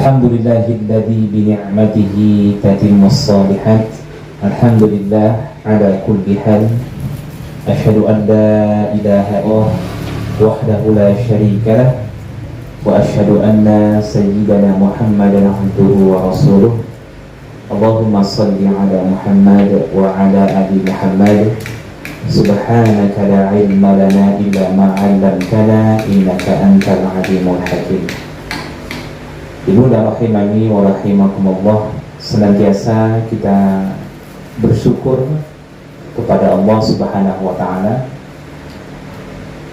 Alhamdulillahilladzi bini'matihi tatimmus shalihat. Alhamdulillah ala kulli hal. Asyhadu an la ilaha illallah wahdahu la syarika lah wa asyhadu anna sayyidana Muhammadan abduhu wa rasuluh. Allahumma shalli ala Muhammad wa ala ali Muhammad. Subhanaka la ilma lana illa ma 'allamtana innaka antal alimul hakim. Ibu dan rahimani wa rahimakumullah, senantiasa kita bersyukur kepada Allah Subhanahu wa ta'ala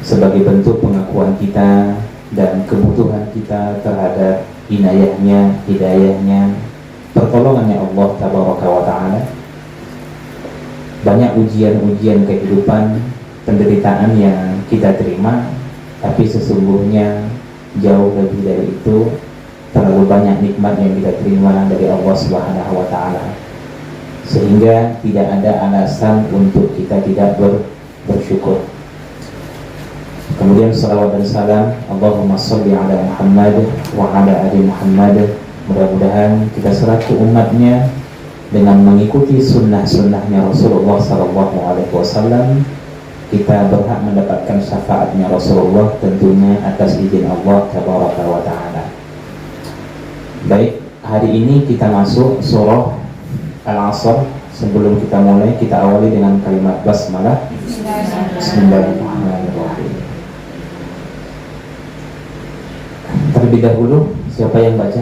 sebagai bentuk pengakuan kita dan kebutuhan kita terhadap inayahnya, hidayahnya, pertolongannya Allah Tabaraka wa ta'ala. Banyak ujian-ujian kehidupan, penderitaan yang kita terima, tapi sesungguhnya jauh lebih dari itu, terlalu banyak nikmat yang kita terima dari Allah Subhanahu wa ta'ala, sehingga tidak ada alasan untuk kita tidak bersyukur. Kemudian salawat dan salam, Allahumma sholli ala Muhammad wa ala ali Muhammad. Mudah-mudahan kita selaku umatnya dengan mengikuti sunnah-sunnahnya Rasulullah SAW, kita berhak mendapatkan syafaatnya Rasulullah, tentunya atas izin Allah Tabaraka wa ta'ala. Baik, hari ini kita masuk surah Al-Asr. Sebelum kita mulai, kita awali dengan kalimat basmalah. Bismillahirrahmanirrahim. Terlebih dahulu, siapa yang baca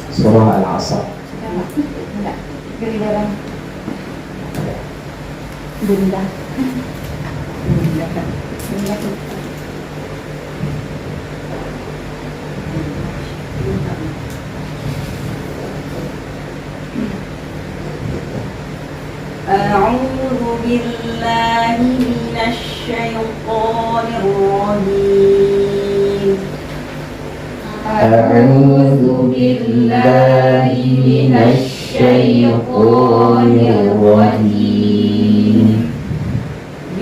surah Al-Asr? Bunda. أعوذ بالله من الشيطان الرجيم. أعوذ بالله من الشيطان الرجيم.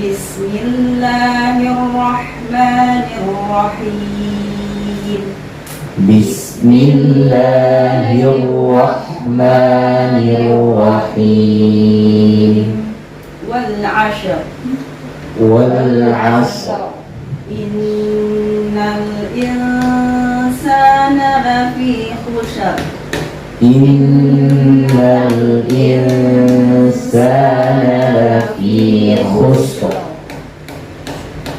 بسم الله الرحمن الرحيم. بسم الله الرحمن الرحيم. والعشر. والعصر. إن الإنسان لفي خسر. إن الإنسان لفي خسر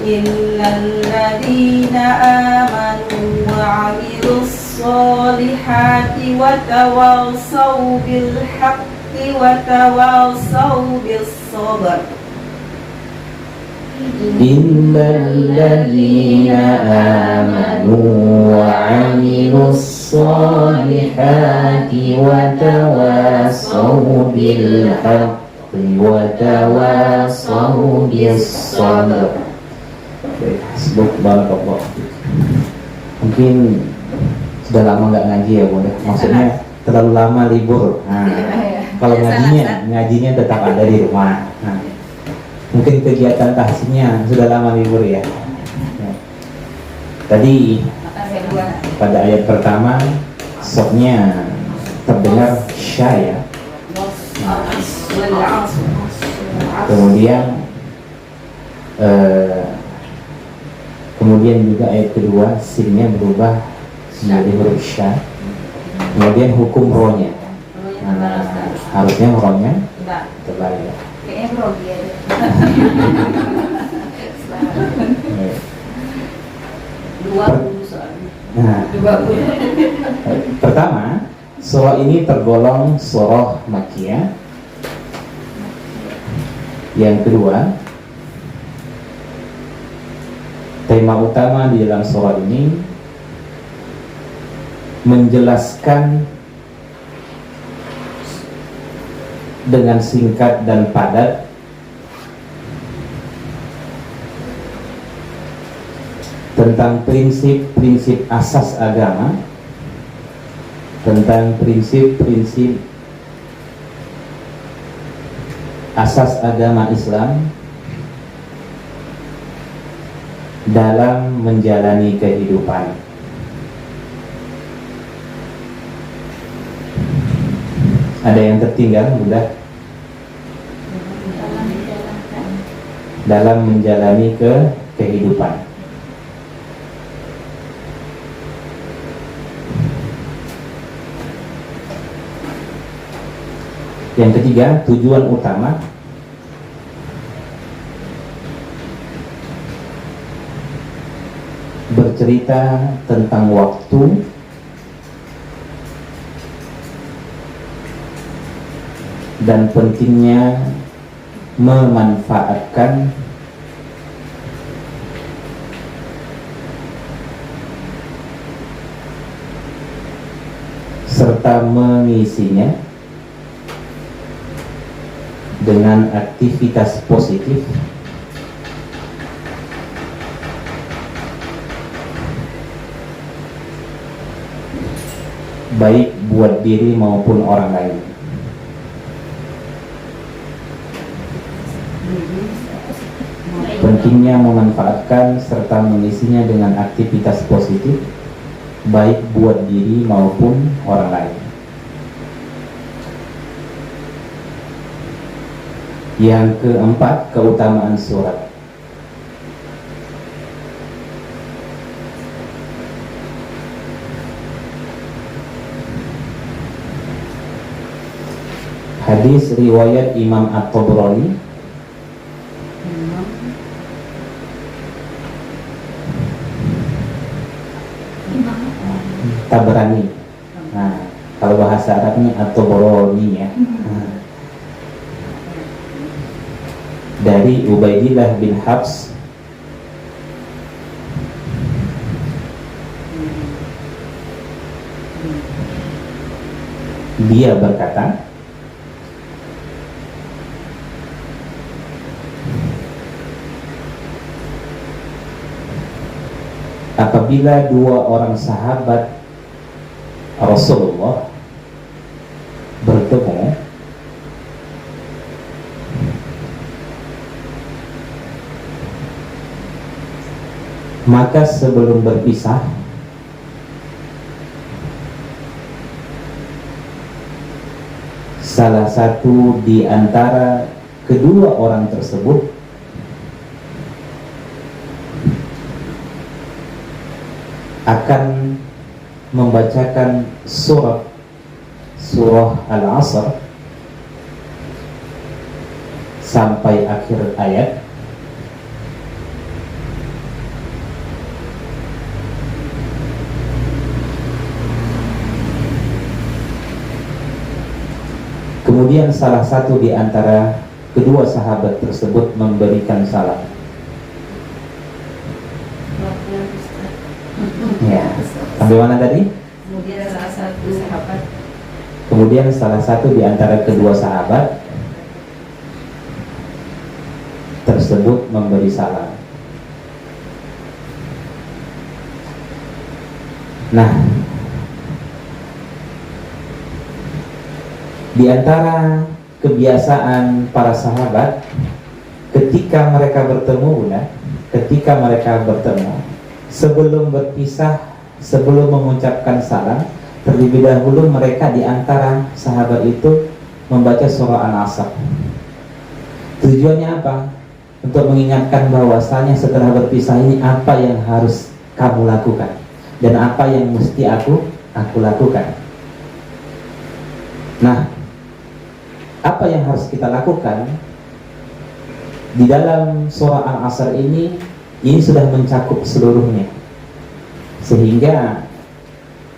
إلا الذين آمنوا وعملوا الصالحات وتواصوا بالحق وتواصوا بالصبر. إلا الذين آمنوا وعملوا الصالحات وتواصوا بالحق وتواصوا بالصبر. Hasbuk barakallah. Mungkin sudah lama nggak ngaji ya Bunda. Maksudnya terlalu lama libur. Nah, kalau ngajinya tetap ada di rumah. Nah, mungkin kegiatan tahsinnya sudah lama libur ya. Tadi pada ayat pertama soknya terdengar sya ya. Kemudian juga ayat kedua sinnya berubah menjadi huruf sya. Kemudian hukum rohnya, harusnya rohnya terbalik ya. Kayaknya grogi ya. Pertama, surah ini tergolong surah Makkiyah. Yang kedua, tema utama di dalam surah ini menjelaskan dengan singkat dan padat tentang prinsip-prinsip asas agama, tentang prinsip-prinsip asas agama Islam dalam menjalani kehidupan. Ada yang tertinggal, Bunda? Dalam menjalani kehidupan. Yang ketiga, tujuan utama. Bercerita tentang waktu dan pentingnya memanfaatkan serta mengisinya dengan aktivitas positif baik buat diri maupun orang lain. Pentingnya memanfaatkan serta mengisinya dengan aktivitas positif baik buat diri maupun orang lain. Yang keempat, keutamaan surat. Hadis riwayat Imam At-Tabrani Tabrani. Nah, kalau bahasa Arabnya At-Tabrani ya. Dari Ubaidillah bin Habs dia berkata, apabila dua orang sahabat Rasulullah bertemu, maka sebelum berpisah salah satu di antara kedua orang tersebut akan membacakan surah Al-Asr sampai akhir ayat, kemudian salah satu di antara kedua sahabat tersebut memberikan salam. Ya, sampai mana tadi? Kemudian salah satu di antara kedua sahabat tersebut memberi salam. Nah, di antara kebiasaan para sahabat ketika mereka bertemu, sebelum berpisah, sebelum mengucapkan salam, terlebih dahulu mereka di antara sahabat itu membaca surah Al-Asr. Tujuannya apa? Untuk mengingatkan bahwasanya setelah berpisah ini apa yang harus kamu lakukan dan apa yang mesti aku lakukan. Nah, apa yang harus kita lakukan di dalam surah Al-Asr ini sudah mencakup seluruhnya, sehingga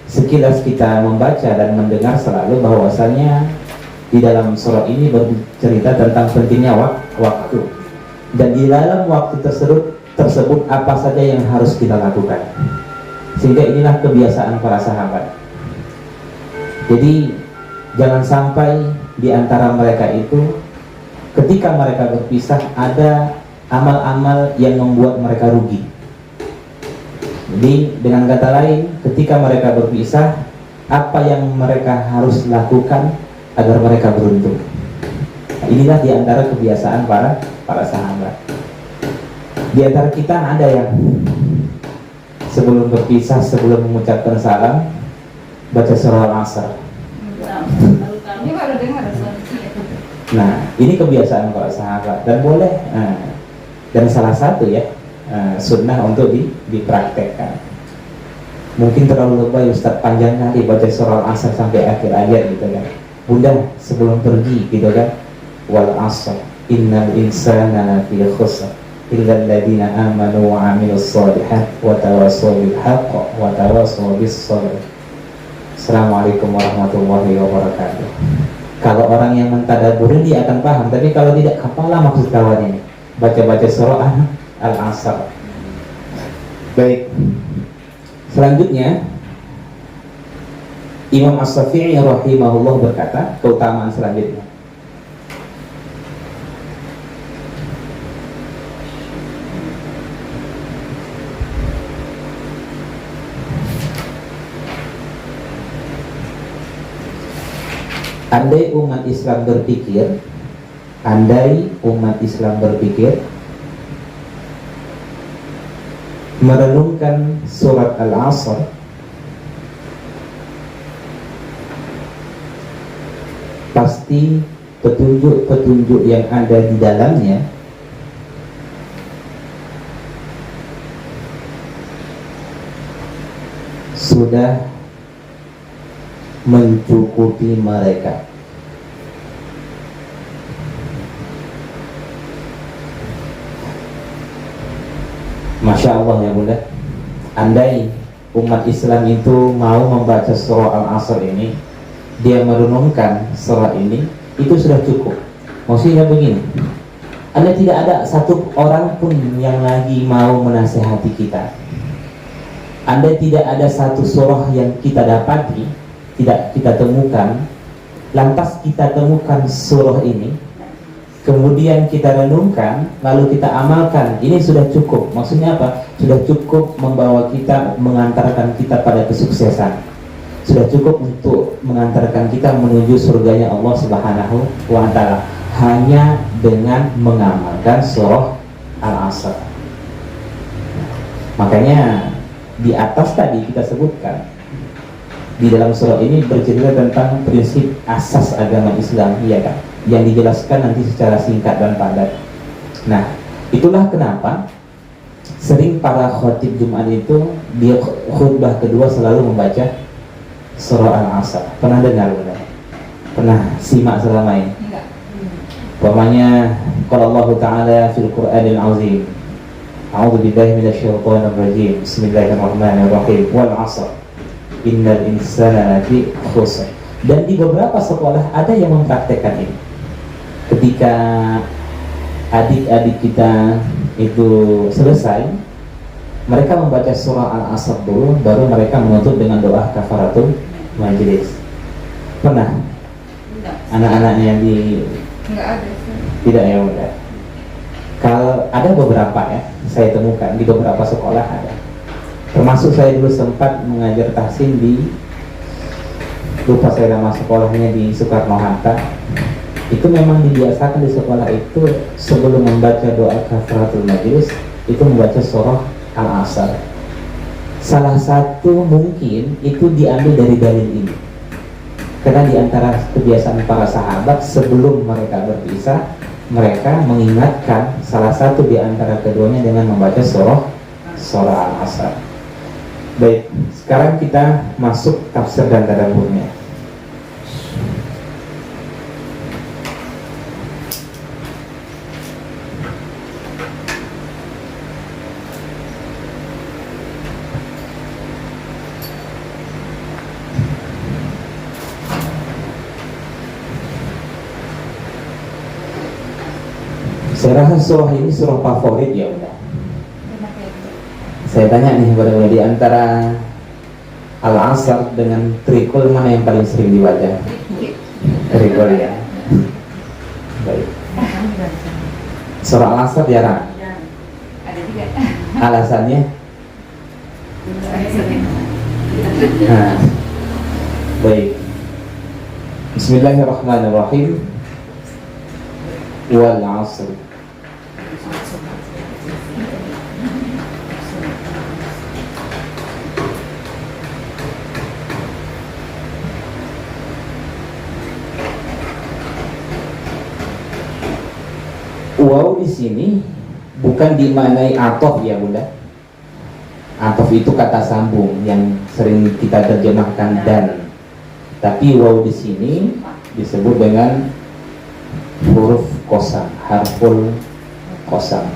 sekilas kita membaca dan mendengar selalu bahwasanya di dalam surah ini bercerita tentang pentingnya waktu, dan di dalam waktu tersebut apa saja yang harus kita lakukan. Sehingga inilah kebiasaan para sahabat. Jadi jangan sampai di antara mereka itu ketika mereka berpisah ada amal-amal yang membuat mereka rugi. Jadi dengan kata lain, ketika mereka berpisah, apa yang mereka harus lakukan agar mereka beruntung. Nah, inilah di antara kebiasaan para sahabat. Di antara kita ada yang sebelum berpisah, sebelum mengucapkan salam, baca surah Al-Asr. Ini baru Nah, ini kebiasaan para sahabat dan boleh dan salah satu ya sunnah untuk dipraktekkan. Mungkin terlalu lebay Ustaz, panjang kali baca surah Al-Asr sampai akhir ayat gitu kan. Bunda sebelum pergi gitu kan, wal asr innal insana lafi khusr illa alladziina aamanu wa 'amilus shalihat wa tawassaw bil haqq wa tawassaw bis sabr. Assalamualaikum warahmatullahi wabarakatuh. Kalau orang yang mentadabburi dia akan paham, tapi kalau tidak, apalah maksud kawan ini? Baca-baca surah Al-Asr. Baik. Selanjutnya Imam As-Syafi'i rahimahullah berkata, keutamaan selanjutnya. Andai umat Islam berpikir merenungkan surat Al-Asr, pasti petunjuk-petunjuk yang ada di dalamnya sudah mencukupi mereka. Masya Allah ya Bunda, andai umat Islam itu mau membaca surah Al-Asr ini, dia merenungkan surah ini, itu sudah cukup. Maksudnya begini, anda tidak ada satu orang pun yang lagi mau menasehati kita. Anda tidak ada satu surah yang kita dapati, tidak kita temukan, lantas kita temukan surah ini, kemudian kita renungkan, lalu kita amalkan, ini sudah cukup. Maksudnya apa? Sudah cukup membawa kita, mengantarkan kita pada kesuksesan. Sudah cukup untuk mengantarkan kita menuju surganya Allah Subhanahu wa Ta'ala, hanya dengan mengamalkan surah Al-Asr. Makanya di atas tadi kita sebutkan, di dalam surah ini bercerita tentang prinsip asas agama Islam, iya kan? Yang dijelaskan nanti secara singkat dan padat. Nah, itulah kenapa sering para khotib Jumat itu dia khutbah kedua selalu membaca surah Al-Asr. Pernah dengar benar? Pernah simak selama ini? Enggak. Umpamanya qala Allah Ta'ala fil Qur'anil Azim, a'udzu billahi minasyaitonir rajim, bismillahirrahmanirrahim, wal 'asr innal insana lafi khusr. Dan di beberapa sekolah ada yang mempraktekkan ini. Ketika adik-adik kita itu selesai, mereka membaca surah Al-Asr dulu, baru mereka menutup dengan doa kafaratul majlis. Pernah? Anak-anaknya yang di... Enggak ada. Tidak ya, enggak. Kalau ada beberapa ya, saya temukan di beberapa sekolah ada. Termasuk saya dulu sempat mengajar tahsin di, lupa saya nama sekolahnya, di Soekarno-Hatta. Itu memang dibiasakan di sekolah itu sebelum membaca doa kafaratul majlis itu membaca surah Al-Asr. Salah satu mungkin itu diambil dari dalil ini, karena di antara kebiasaan para sahabat sebelum mereka berpisah, mereka mengingatkan salah satu di antara keduanya dengan membaca surah Al-Asr. Baik, sekarang kita masuk tafsir dan tadabburnya. Saya rasa surah ini surah favorit ya udah. Saya tanya nih kepada di antara Al-Asr dengan Trikul, mana yang paling sering dibaca? Trikul ya. Baik. Surah Al-Asr jarang. Ada juga. Alasannya? Nah, baik. Bismillahirrahmanirrahim. Wal 'asr. di sini bukan dimaknai atof ya Bunda. Atof itu kata sambung yang sering kita terjemahkan dan. Tapi waw di sini disebut dengan huruf qasam, harful qasam.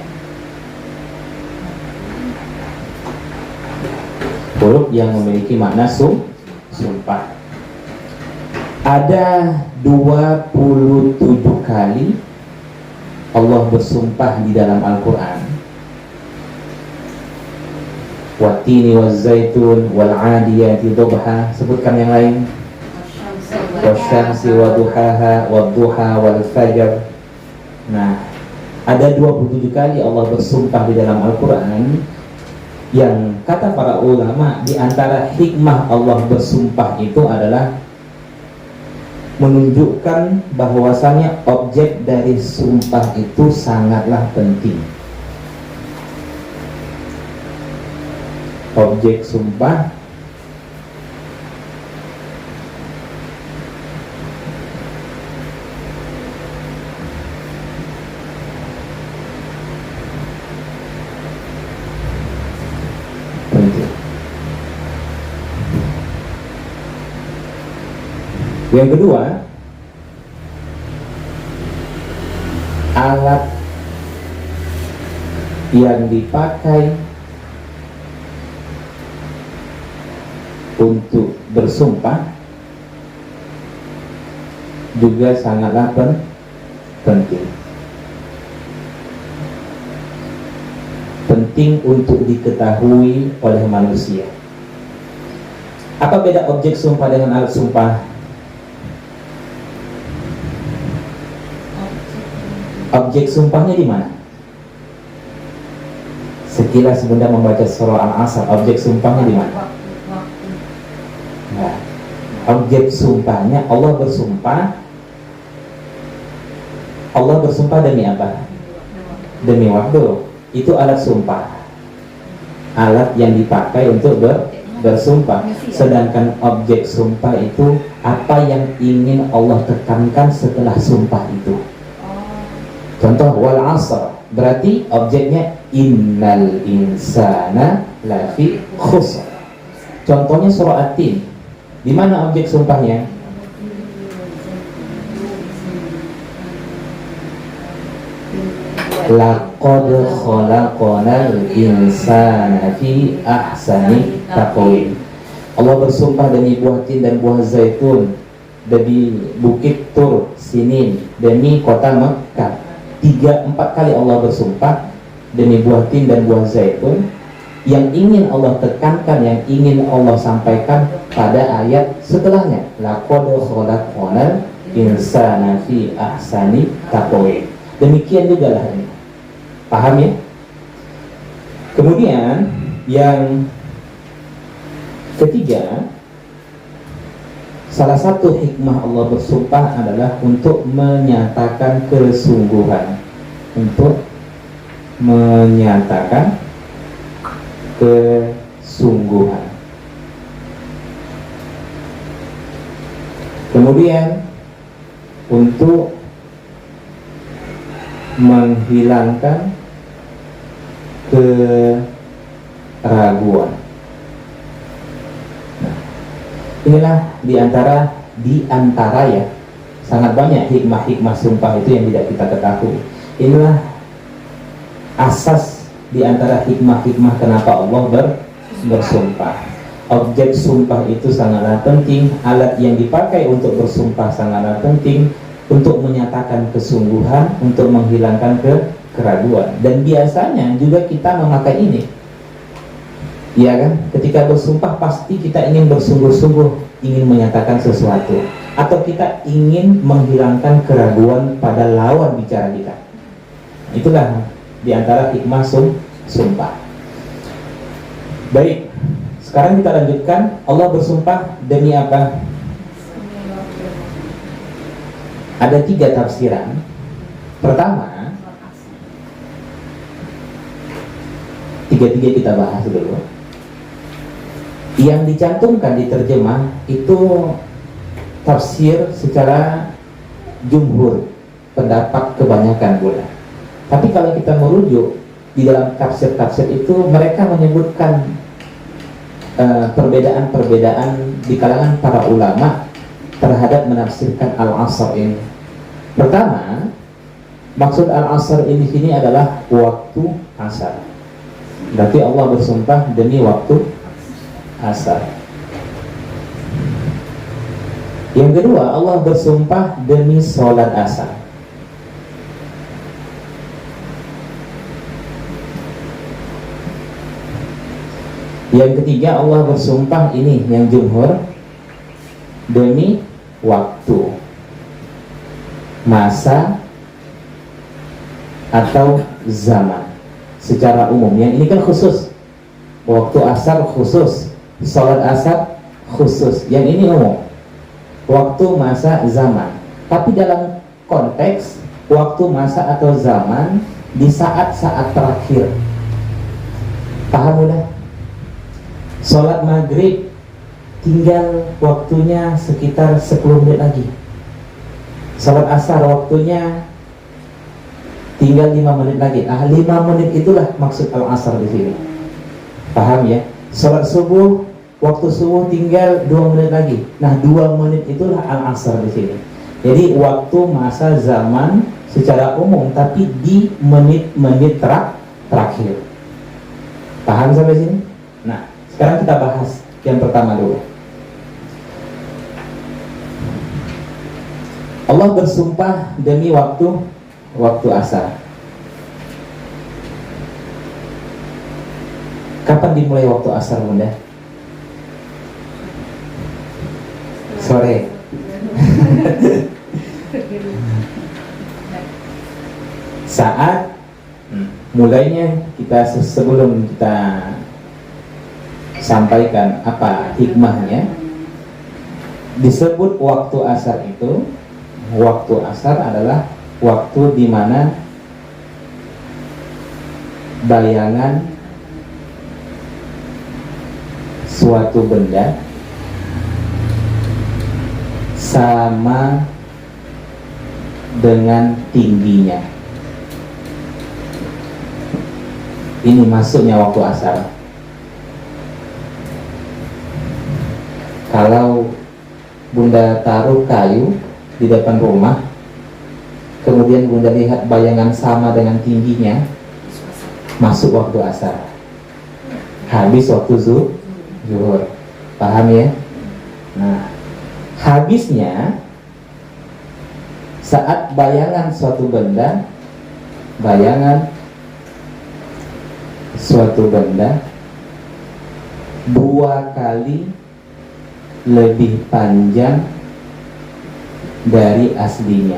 Huruf yang memiliki makna sumpah. Ada 27 kali Allah bersumpah di dalam Al-Quran. Wattini wazzaitun wal adiyati dhabha. Sebutkan yang lain. Wasyamsi waduhaha wadduha wal fajr. Nah, ada 27 kali Allah bersumpah di dalam Al-Quran, yang kata para ulama di antara hikmah Allah bersumpah itu adalah menunjukkan bahwasannya objek dari sumpah itu sangatlah penting. Objek sumpah penting. Yang kedua, alat yang dipakai untuk bersumpah juga sangatlah penting. Penting untuk diketahui oleh manusia. Apa beda objek sumpah dengan alat sumpah? Objek sumpahnya di mana? Sekilas Bunda membaca surah Al-Asr, objek sumpahnya di mana? Nah, objek sumpahnya Allah bersumpah. Allah bersumpah demi apa? Demi waktu. Itu alat sumpah, alat yang dipakai untuk bersumpah. Sedangkan objek sumpah itu apa yang ingin Allah tekankan setelah sumpah itu. Contoh wal asr, berarti objeknya innal insana lafi khusr. Contohnya surah At-Tin. Di mana objek sumpahnya? Laqad khalaqnal insana fi ahsani taqwim. Allah bersumpah demi buah tin dan buah zaitun, demi bukit Tur, Sinin, demi kota Mekah. 3-4 kali Allah bersumpah demi buah tin dan buah zaitun. Yang ingin Allah tekankan, yang ingin Allah sampaikan pada ayat setelahnya, laqad khalaqnal insana fi ahsani taqwim. Demikian juga lah ini. Paham ya? Kemudian yang ketiga, salah satu hikmah Allah bersumpah adalah untuk menyatakan kesungguhan. Untuk menyatakan kesungguhan. Kemudian untuk menghilangkan keraguan. Nah, inilah diantara ya, sangat banyak hikmah-hikmah sumpah itu yang tidak kita ketahui. Inilah asas diantara hikmah-hikmah kenapa Allah bersumpah. Objek sumpah itu sangatlah penting, alat yang dipakai untuk bersumpah sangatlah penting, untuk menyatakan kesungguhan, untuk menghilangkan keraguan. Dan biasanya juga kita memakai ini, ya kan? Ketika bersumpah pasti kita ingin bersungguh-sungguh, ingin menyatakan sesuatu, atau kita ingin menghilangkan keraguan pada lawan bicara kita. Itulah diantara hikmah sumpah. Baik, sekarang kita lanjutkan. Allah bersumpah demi apa? Ada 3 tafsiran. Pertama, tiga-tiga kita bahas dulu. Yang dicantumkan di terjemah itu tafsir secara jumhur, pendapat kebanyakan pula. Tapi kalau kita merujuk di dalam tafsir-tafsir itu, mereka menyebutkan perbedaan-perbedaan di kalangan para ulama terhadap menafsirkan al-asr ini. Pertama, maksud al-asr ini sini adalah waktu asar. Berarti Allah bersumpah demi waktu asar. Yang kedua, Allah bersumpah demi sholat asar. Yang ketiga, Allah bersumpah ini yang jumhur demi waktu, masa atau zaman secara umum. Yang ini kan khusus, waktu asar khusus, sholat asar khusus. Yang ini umum, waktu, masa, zaman. Tapi dalam konteks waktu, masa atau zaman di saat-saat terakhir. Paham udah? Sholat maghrib tinggal waktunya sekitar 10 menit lagi. Sholat asar waktunya tinggal 5 menit lagi. 5 menit itulah maksud al-asar di sini. Paham ya? Sholat subuh, waktu subuh tinggal 2 menit lagi. Nah, 2 menit itulah al-asar di sini. Jadi waktu, masa, zaman secara umum, tapi di menit-menit terakhir. Paham sampai sini? Nah, sekarang kita bahas yang pertama dulu. Allah bersumpah demi waktu asar. Kapan dimulai waktu asar, Bunda? Sore. Saat mulainya kita, sebelum kita sampaikan apa hikmahnya, disebut waktu asar itu, waktu asar adalah waktu di mana bayangan suatu benda sama dengan tingginya. Ini masuknya waktu asar. Kalau Bunda taruh kayu di depan rumah, kemudian Bunda lihat bayangan sama dengan tingginya, masuk waktu asar. Habis waktu zuhur. Paham ya? Nah, habisnya saat bayangan suatu benda, dua kali lebih panjang dari aslinya.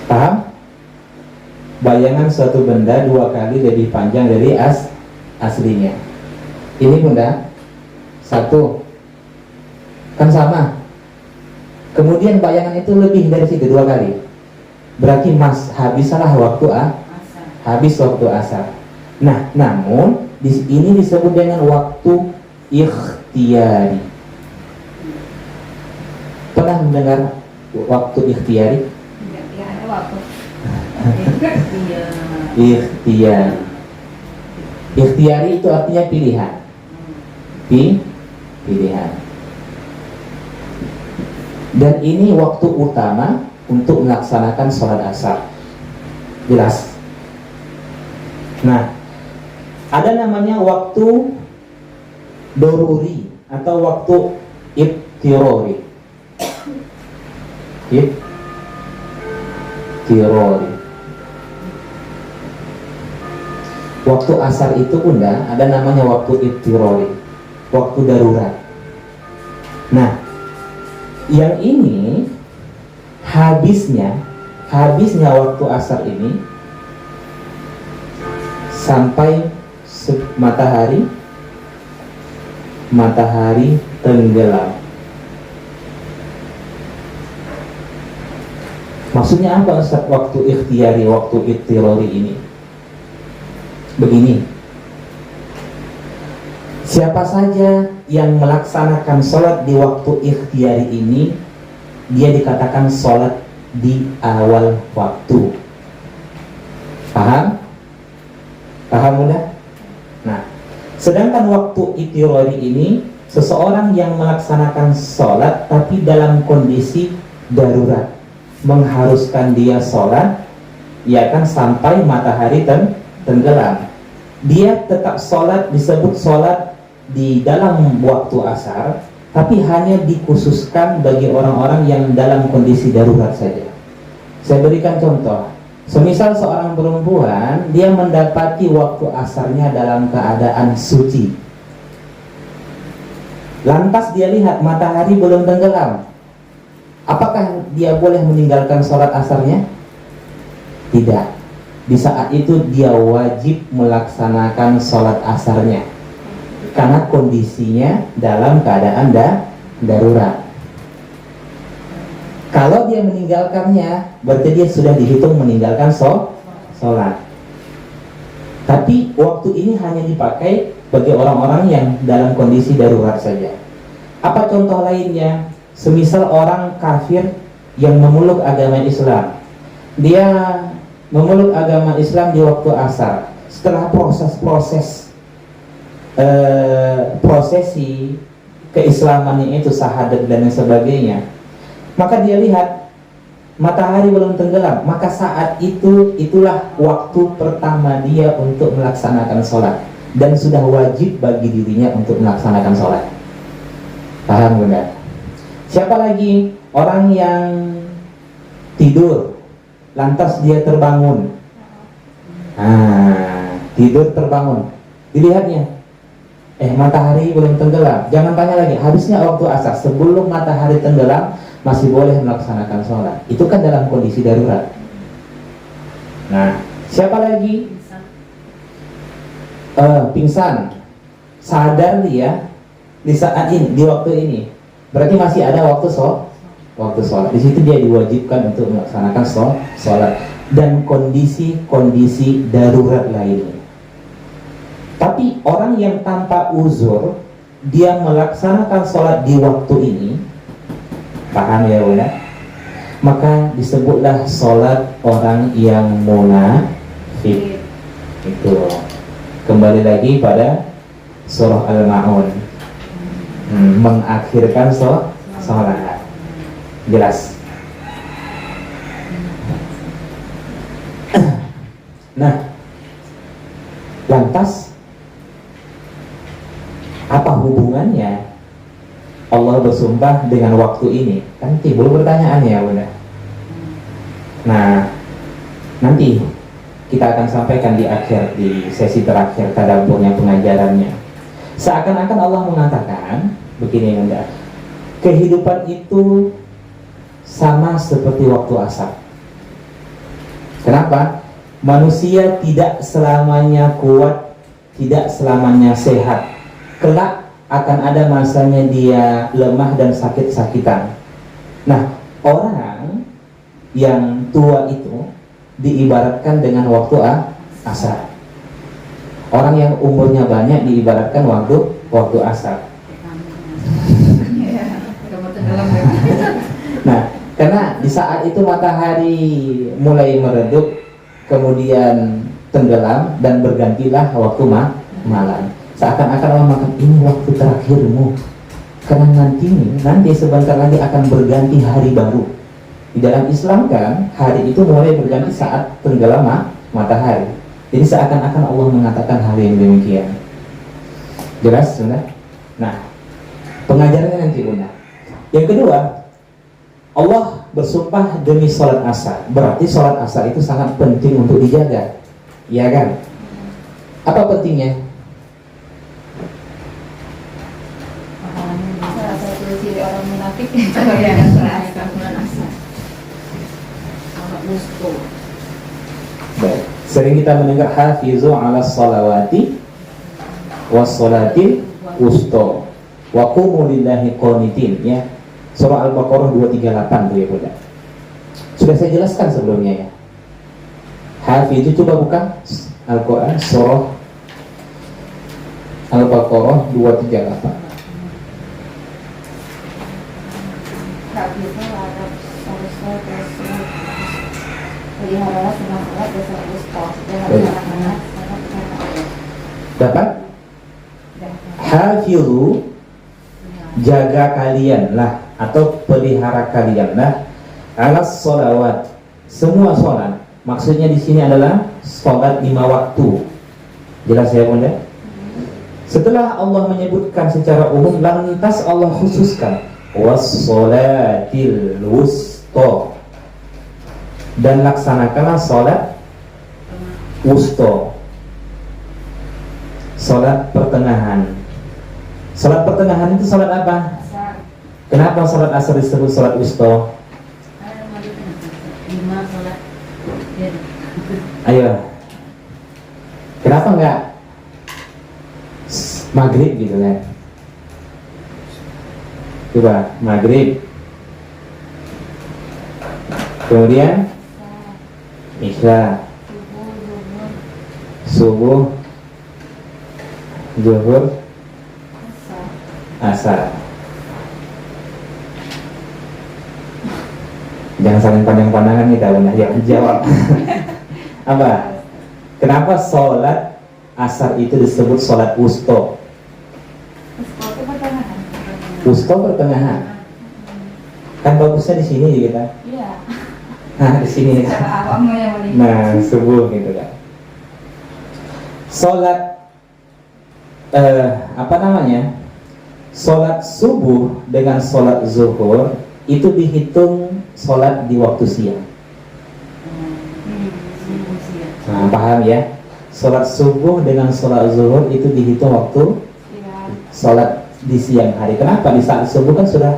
Paham? Bayangan suatu benda 2 kali lebih panjang dari aslinya. Ini Bunda, 1 kan sama. Kemudian bayangan itu lebih dari situ 2 kali. Berarti habislah waktu habis waktu asar. Nah, namun ini disebut dengan waktu ikhtiyari. Pernah mendengar waktu ikhtiyari? Ya, ada waktu. Ikhtiyari. Ikhtiyari itu artinya pilihan. Pilihan. Dan ini waktu utama untuk melaksanakan sholat asar. Jelas? Nah, ada namanya waktu doruri atau waktu ittirori. Waktu asar itu Bunda, ada namanya waktu ittirori, waktu darurat. Nah, yang ini habisnya waktu asar ini sampai matahari tenggelam. Maksudnya apa Ustaz waktu ikhtiyari, waktu ittirori ini? Begini, Siapa saja yang melaksanakan sholat di waktu ikhtiyari ini, dia dikatakan sholat di awal waktu. Paham? Paham udah? Nah, sedangkan waktu itirari ini, seseorang yang melaksanakan sholat tapi dalam kondisi darurat, mengharuskan dia sholat, ya kan, sampai matahari tenggelam. Dia tetap sholat, disebut sholat di dalam waktu asar, tapi hanya dikhususkan bagi orang-orang yang dalam kondisi darurat saja. Saya berikan contoh. Semisal seorang perempuan, dia mendapati waktu asarnya dalam keadaan suci, lantas dia lihat matahari belum tenggelam, apakah dia boleh meninggalkan sholat asarnya? Tidak. Di saat itu dia wajib melaksanakan sholat asarnya, karena kondisinya dalam keadaan darurat. Kalau dia meninggalkannya, berarti dia sudah dihitung meninggalkan sholat. Tapi waktu ini hanya dipakai bagi orang-orang yang dalam kondisi darurat saja. Apa contoh lainnya? Semisal orang kafir yang memeluk agama Islam, dia memeluk agama Islam di waktu asar. Setelah prosesi keislamannya itu, syahadat dan sebagainya, maka dia lihat matahari belum tenggelam, maka saat itulah waktu pertama dia untuk melaksanakan sholat, dan sudah wajib bagi dirinya untuk melaksanakan sholat. Paham benar? Siapa lagi? Orang yang tidur lantas dia terbangun. Tidur terbangun, dilihatnya matahari belum tenggelam. Jangan tanya lagi, habisnya waktu asar, sebelum matahari tenggelam masih boleh melaksanakan sholat. Itu kan dalam kondisi darurat. Nah, siapa lagi? Pingsan, sadar dia di saat ini, di waktu ini, berarti masih ada waktu sholat. Di situ dia diwajibkan untuk melaksanakan sholat dan kondisi-kondisi darurat lainnya. Tapi orang yang tanpa uzur, dia melaksanakan sholat di waktu ini, paham ya Bunda? Maka disebutlah sholat orang yang munafik. Itu kembali lagi pada surah Al-Ma'un, mengakhirkan sholat. Jelas? Nah, lantas apa hubungannya Allah bersumpah dengan waktu ini? Kan timbul pertanyaan ya Bunda. Nah, nanti kita akan sampaikan di sesi terakhir tadabburnya, pengajarannya. Seakan-akan Allah mengatakan begini Bunda, kehidupan itu sama seperti waktu asar. Kenapa? Manusia tidak selamanya kuat, tidak selamanya sehat. Kelak akan ada masanya dia lemah dan sakit-sakitan. Nah, orang yang tua itu diibaratkan dengan waktu asar. Orang yang umurnya banyak diibaratkan waktu asar. Nah, karena di saat itu matahari mulai meredup, kemudian tenggelam dan bergantilah waktu malam. Seakan-akan Allah mengatakan ini waktu terakhirmu, karena nanti sebentar lagi akan berganti hari baru. Di dalam Islam kan hari itu mulai berganti saat tenggelam matahari. Jadi seakan-akan Allah mengatakan hal yang demikian. Jelas Bunda? Nah, pengajarannya nanti Bunda. Yang kedua, Allah bersumpah demi sholat asar. Berarti sholat asar itu sangat penting untuk dijaga, ya kan? Apa pentingnya? Salah satu ciri orang munafik Baik. Sering kita mendengar hafizu ala salawati was salatil wusta wa qumu lillahi qanitin, ya. Surah Al-Baqarah 238 tuh ya Bunda. Sudah saya jelaskan sebelumnya ya. Hafizu, coba buka Al-Quran surah Al-Baqarah 238. Habisnya ada selesai tersebut. Peliharalah semua sholat dasar ustos dan Baik. anak-anak sholat kata Dapat? Hafizu, jaga kalianlah atau pelihara kalianlah alas sholawat, semua sholat. Maksudnya di sini adalah sholat 5 waktu. Jelas ya Bunda? Setelah Allah menyebutkan secara umum, lantas Allah khususkan was-sholatil wusta, dan laksanakanlah sholat wusta, sholat pertengahan. Sholat pertengahan itu sholat apa? asar. Kenapa sholat asar disebut sholat wusta? Lima sholat. Ayo, kenapa enggak maghrib gitu kan? Coba maghrib, kemudian isya, subuh, zuhur, asar. Jangan saling pandang-pandangan kita, Bunda. Ya, jawab. Apa? Kenapa sholat asar itu disebut sholat wusta? Wusta pertengahan. Kan bagusnya di sini kita. Iya. Nah, di sini. Cara awamnya yang paling. Nah, subuh gitu kan. Sholat apa namanya? Sholat subuh dengan sholat zuhur itu dihitung sholat di waktu siang. Nah, paham ya? Sholat subuh dengan sholat zuhur itu dihitung waktu Iya. sholat di siang hari. Kenapa? Di saat subuh kan sudah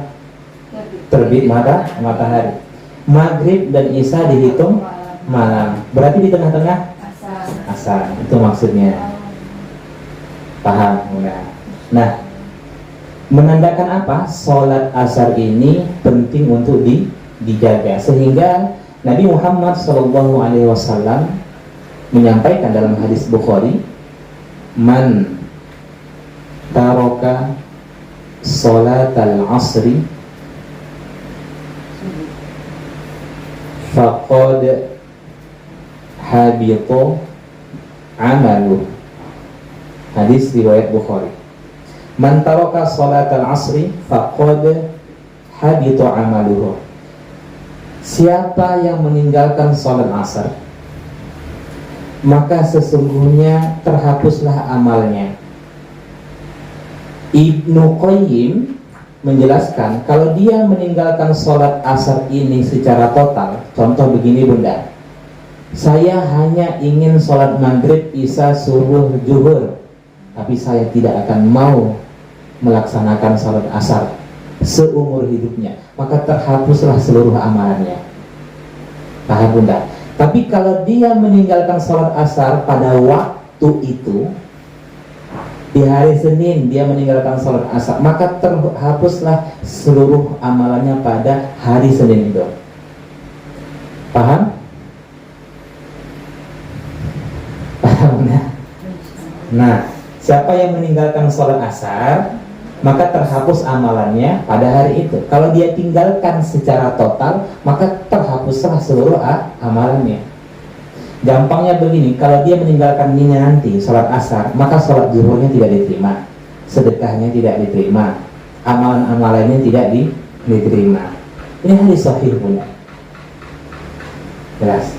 terbit matahari. Maghrib dan isya dihitung malam. Berarti di tengah-tengah Asar. asar. Itu maksudnya. Paham? Nah, menandakan apa? Sholat asar ini penting untuk dijaga, sehingga Nabi Muhammad SAW menyampaikan dalam hadis Bukhari, man taroka sholatal asri faqad habito amaluh. Hadis riwayat Bukhari. Man taraka sholatal asri faqad habito amaluhu. Siapa yang meninggalkan sholat asar, maka sesungguhnya terhapuslah amalnya. Ibnu Qayyim menjelaskan, kalau dia meninggalkan sholat asar ini secara total, contoh begini Bunda, saya hanya ingin sholat maghrib, isya, subuh, zuhur, tapi saya tidak akan mau melaksanakan sholat asar seumur hidupnya, maka terhapuslah seluruh amalannya. Paham Bunda? Tapi kalau dia meninggalkan sholat asar pada waktu itu, di hari Senin dia meninggalkan sholat asar, maka terhapuslah seluruh amalannya pada hari Senin itu. Paham? Paham? Nah, siapa yang meninggalkan sholat asar, maka terhapus amalannya pada hari itu. Kalau dia tinggalkan secara total, maka terhapuslah seluruh amalannya. Gampangnya begini, kalau dia meninggalkan ini nanti sholat asar, maka sholat zuhurnya tidak diterima, sedekahnya tidak diterima, amalan-amalannya tidak diterima. Ini hadis sahih Bunda. Jelas.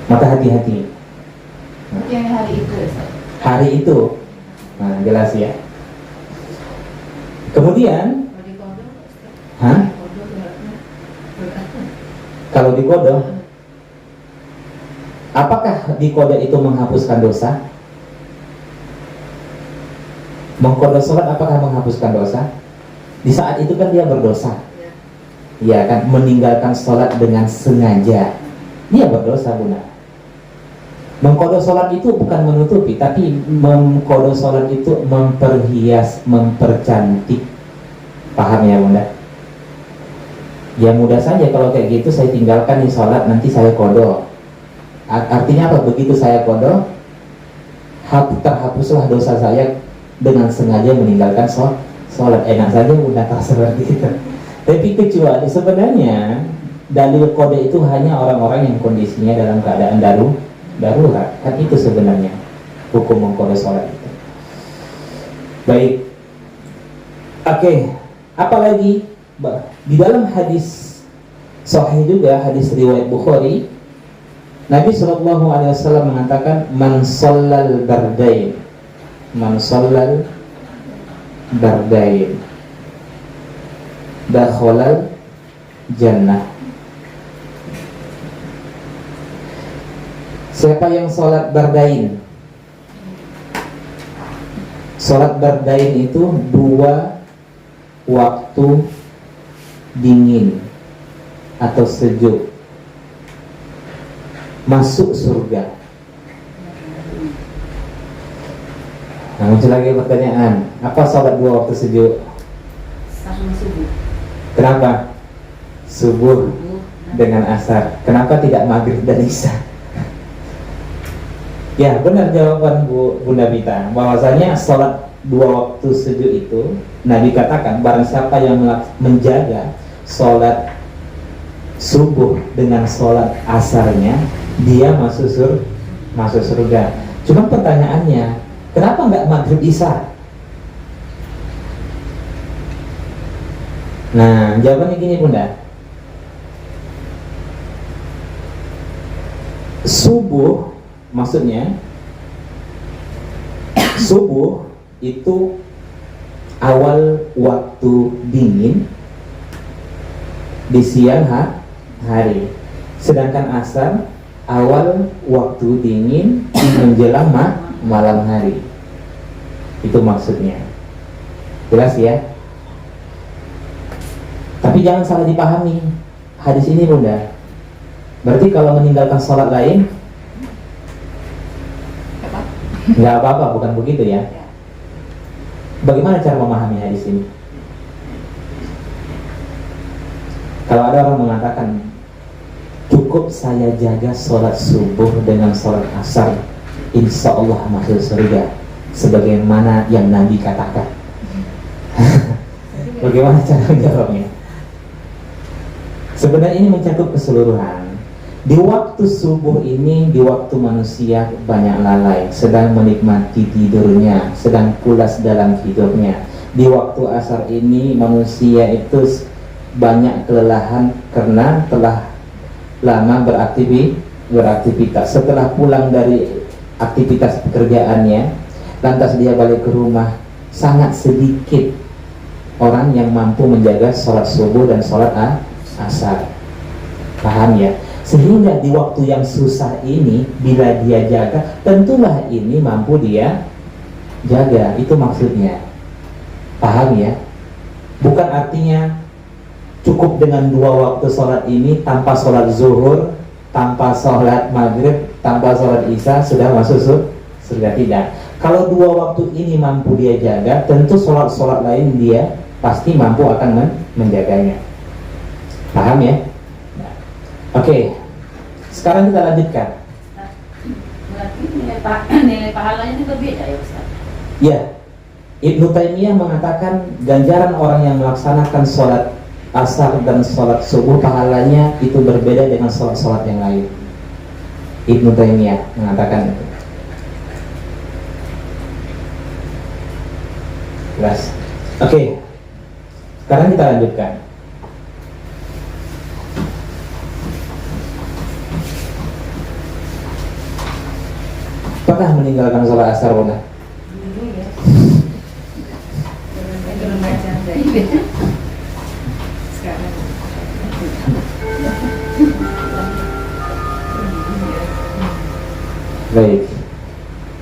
Maka hati-hati. Yang hari itu ya, Ustaz? Hari itu, nah jelas ya. Kemudian, Kalau di kodok, Ustaz. hah? Kodok berarti Kalau di kodok, apakah di kodok itu menghapuskan dosa? Mengkodok sholat apakah menghapuskan dosa? Di saat itu kan dia berdosa. Iya kan, meninggalkan sholat dengan sengaja, dia berdosa Bunda. Mengkodok sholat itu bukan menutupi, tapi mengkodok sholat itu memperhias, mempercantik. Paham ya Bunda? Ya mudah saja kalau kayak gitu, saya tinggalkan nih sholat, nanti saya kodok. Artinya apa? Begitu saya kodok, terhapuslah dosa saya dengan sengaja meninggalkan sholat. Enak saja bunda tak seperti itu. Tapi kecuali sebenarnya dalil qada itu hanya orang-orang yang kondisinya dalam keadaan darurat. Kan itu sebenarnya hukum mengqada sholat itu. Baik. Oke, apalagi di dalam hadis sahih juga, hadis riwayat Bukhari, Nabi SAW mengatakan man shallal bardain dakhalal jannah. Siapa yang sholat bardain? Sholat bardain itu 2 waktu dingin atau sejuk, masuk surga. Nah, muncul lagi pertanyaan, apa sholat 2 waktu sejuk? Subuh. Kenapa? Subuh dengan asar. Kenapa tidak maghrib dan isya? Ya, benar jawaban Bunda Vita, bahwasanya sholat 2 waktu sejuk itu Nabi katakan barang siapa yang menjaga sholat subuh dengan sholat asarnya, dia masuk surga. Cuma pertanyaannya, kenapa nggak maghrib isya? Nah, jawabannya gini Bunda. Subuh, maksudnya subuh itu awal waktu dingin di siang hari, sedangkan asar awal waktu dingin menjelang malam hari. Itu maksudnya. Jelas ya? Tapi jangan salah dipahami hadis ini Bunda. Berarti kalau meninggalkan sholat lain nggak apa-apa, bukan begitu ya? Bagaimana cara memahami hadis ini? Kalau ada orang mengatakan cukup saya jaga sholat subuh dengan sholat asar, insya Allah masuk surga, sebagaimana yang Nabi katakan. Bagaimana cara menjawabnya? Sebenarnya ini mencakup keseluruhan. Di waktu subuh ini, di waktu manusia banyak lalai, sedang menikmati tidurnya, sedang pulas dalam tidurnya. Di waktu asar ini manusia itu banyak kelelahan karena telah lama beraktivitas. Setelah pulang dari aktivitas pekerjaannya, lantas dia balik ke rumah, sangat sedikit orang yang mampu menjaga sholat subuh dan sholat asar. Paham ya? Sehingga di waktu yang susah ini, bila dia jaga, tentulah ini mampu dia jaga. Itu maksudnya. Paham ya? Bukan artinya cukup dengan 2 waktu sholat ini, tanpa sholat zuhur, tanpa sholat maghrib, tanpa sholat isya sudah masuk surga. Tidak. Kalau 2 waktu ini mampu dia jaga, tentu sholat lain dia pasti mampu akan menjaganya. Paham ya? Oke, sekarang kita lanjutkan. Berarti nilai pahalanya juga beda ya Ustaz? Ya, Ibnu Taimiyah mengatakan ganjaran orang yang melaksanakan sholat asar dan sholat subuh pahalanya itu berbeda dengan sholat-sholat yang lain. Ibnu Taimiyah mengatakan itu. Jelas. Oke, sekarang kita lanjutkan. Pernah meninggalkan sholat asar Bunda? Dulu ya. Sekarang. Baik.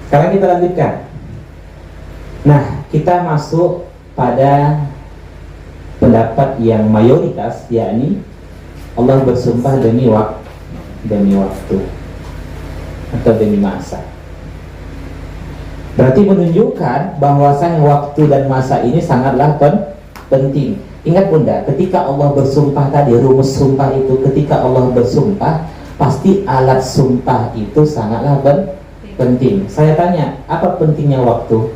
Sekarang kita lanjutkan. Nah, kita masuk pada pendapat yang mayoritas, yakni Allah bersumpah demi waktu atau demi masa. Berarti menunjukkan bahwasanya waktu dan masa ini sangatlah penting. Ingat Bunda, ketika Allah bersumpah tadi, rumus sumpah itu ketika Allah bersumpah, pasti alat sumpah itu sangatlah penting. Saya tanya, apa pentingnya waktu?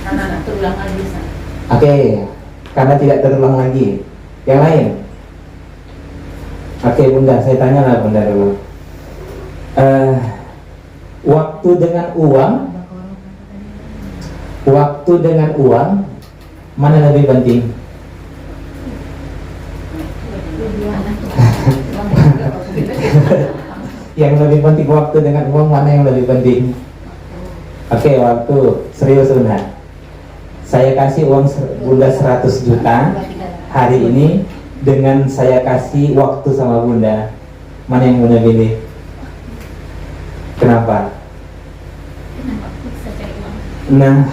Karena nggak terulang lagi. Oke, karena tidak terulang lagi. Yang lain? Oke, Bunda, saya tanya lah Bunda dulu. Waktu dengan uang, mana lebih penting? Yang lebih penting waktu dengan uang, mana yang lebih penting? Oke, waktu. Serius Bunda. Saya kasih uang Bunda 100 juta hari ini, dengan saya kasih waktu sama Bunda, mana yang Bunda pilih? Kenapa? Nah,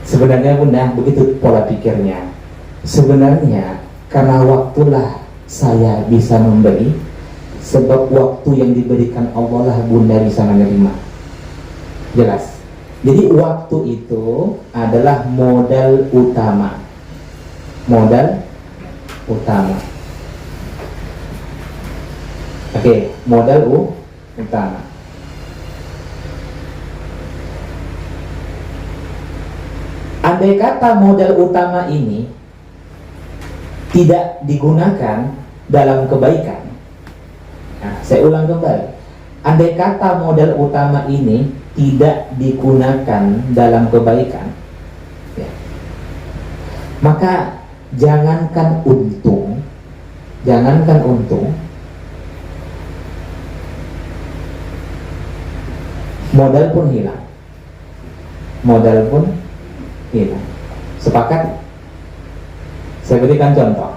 sebenarnya Bunda, begitu pola pikirnya. Sebenarnya karena waktulah saya bisa memberi, sebab waktu yang diberikan Allah lah Bunda bisa menerima. Jelas. Jadi waktu itu adalah modal utama. Modal utama. Oke, modal utama. Andai kata modal utama ini tidak digunakan dalam kebaikan. Nah, saya ulang kembali. Andai kata modal utama ini tidak digunakan dalam kebaikan, ya, maka jangankan untung, modal pun hilang. Sepakat? Saya berikan contoh.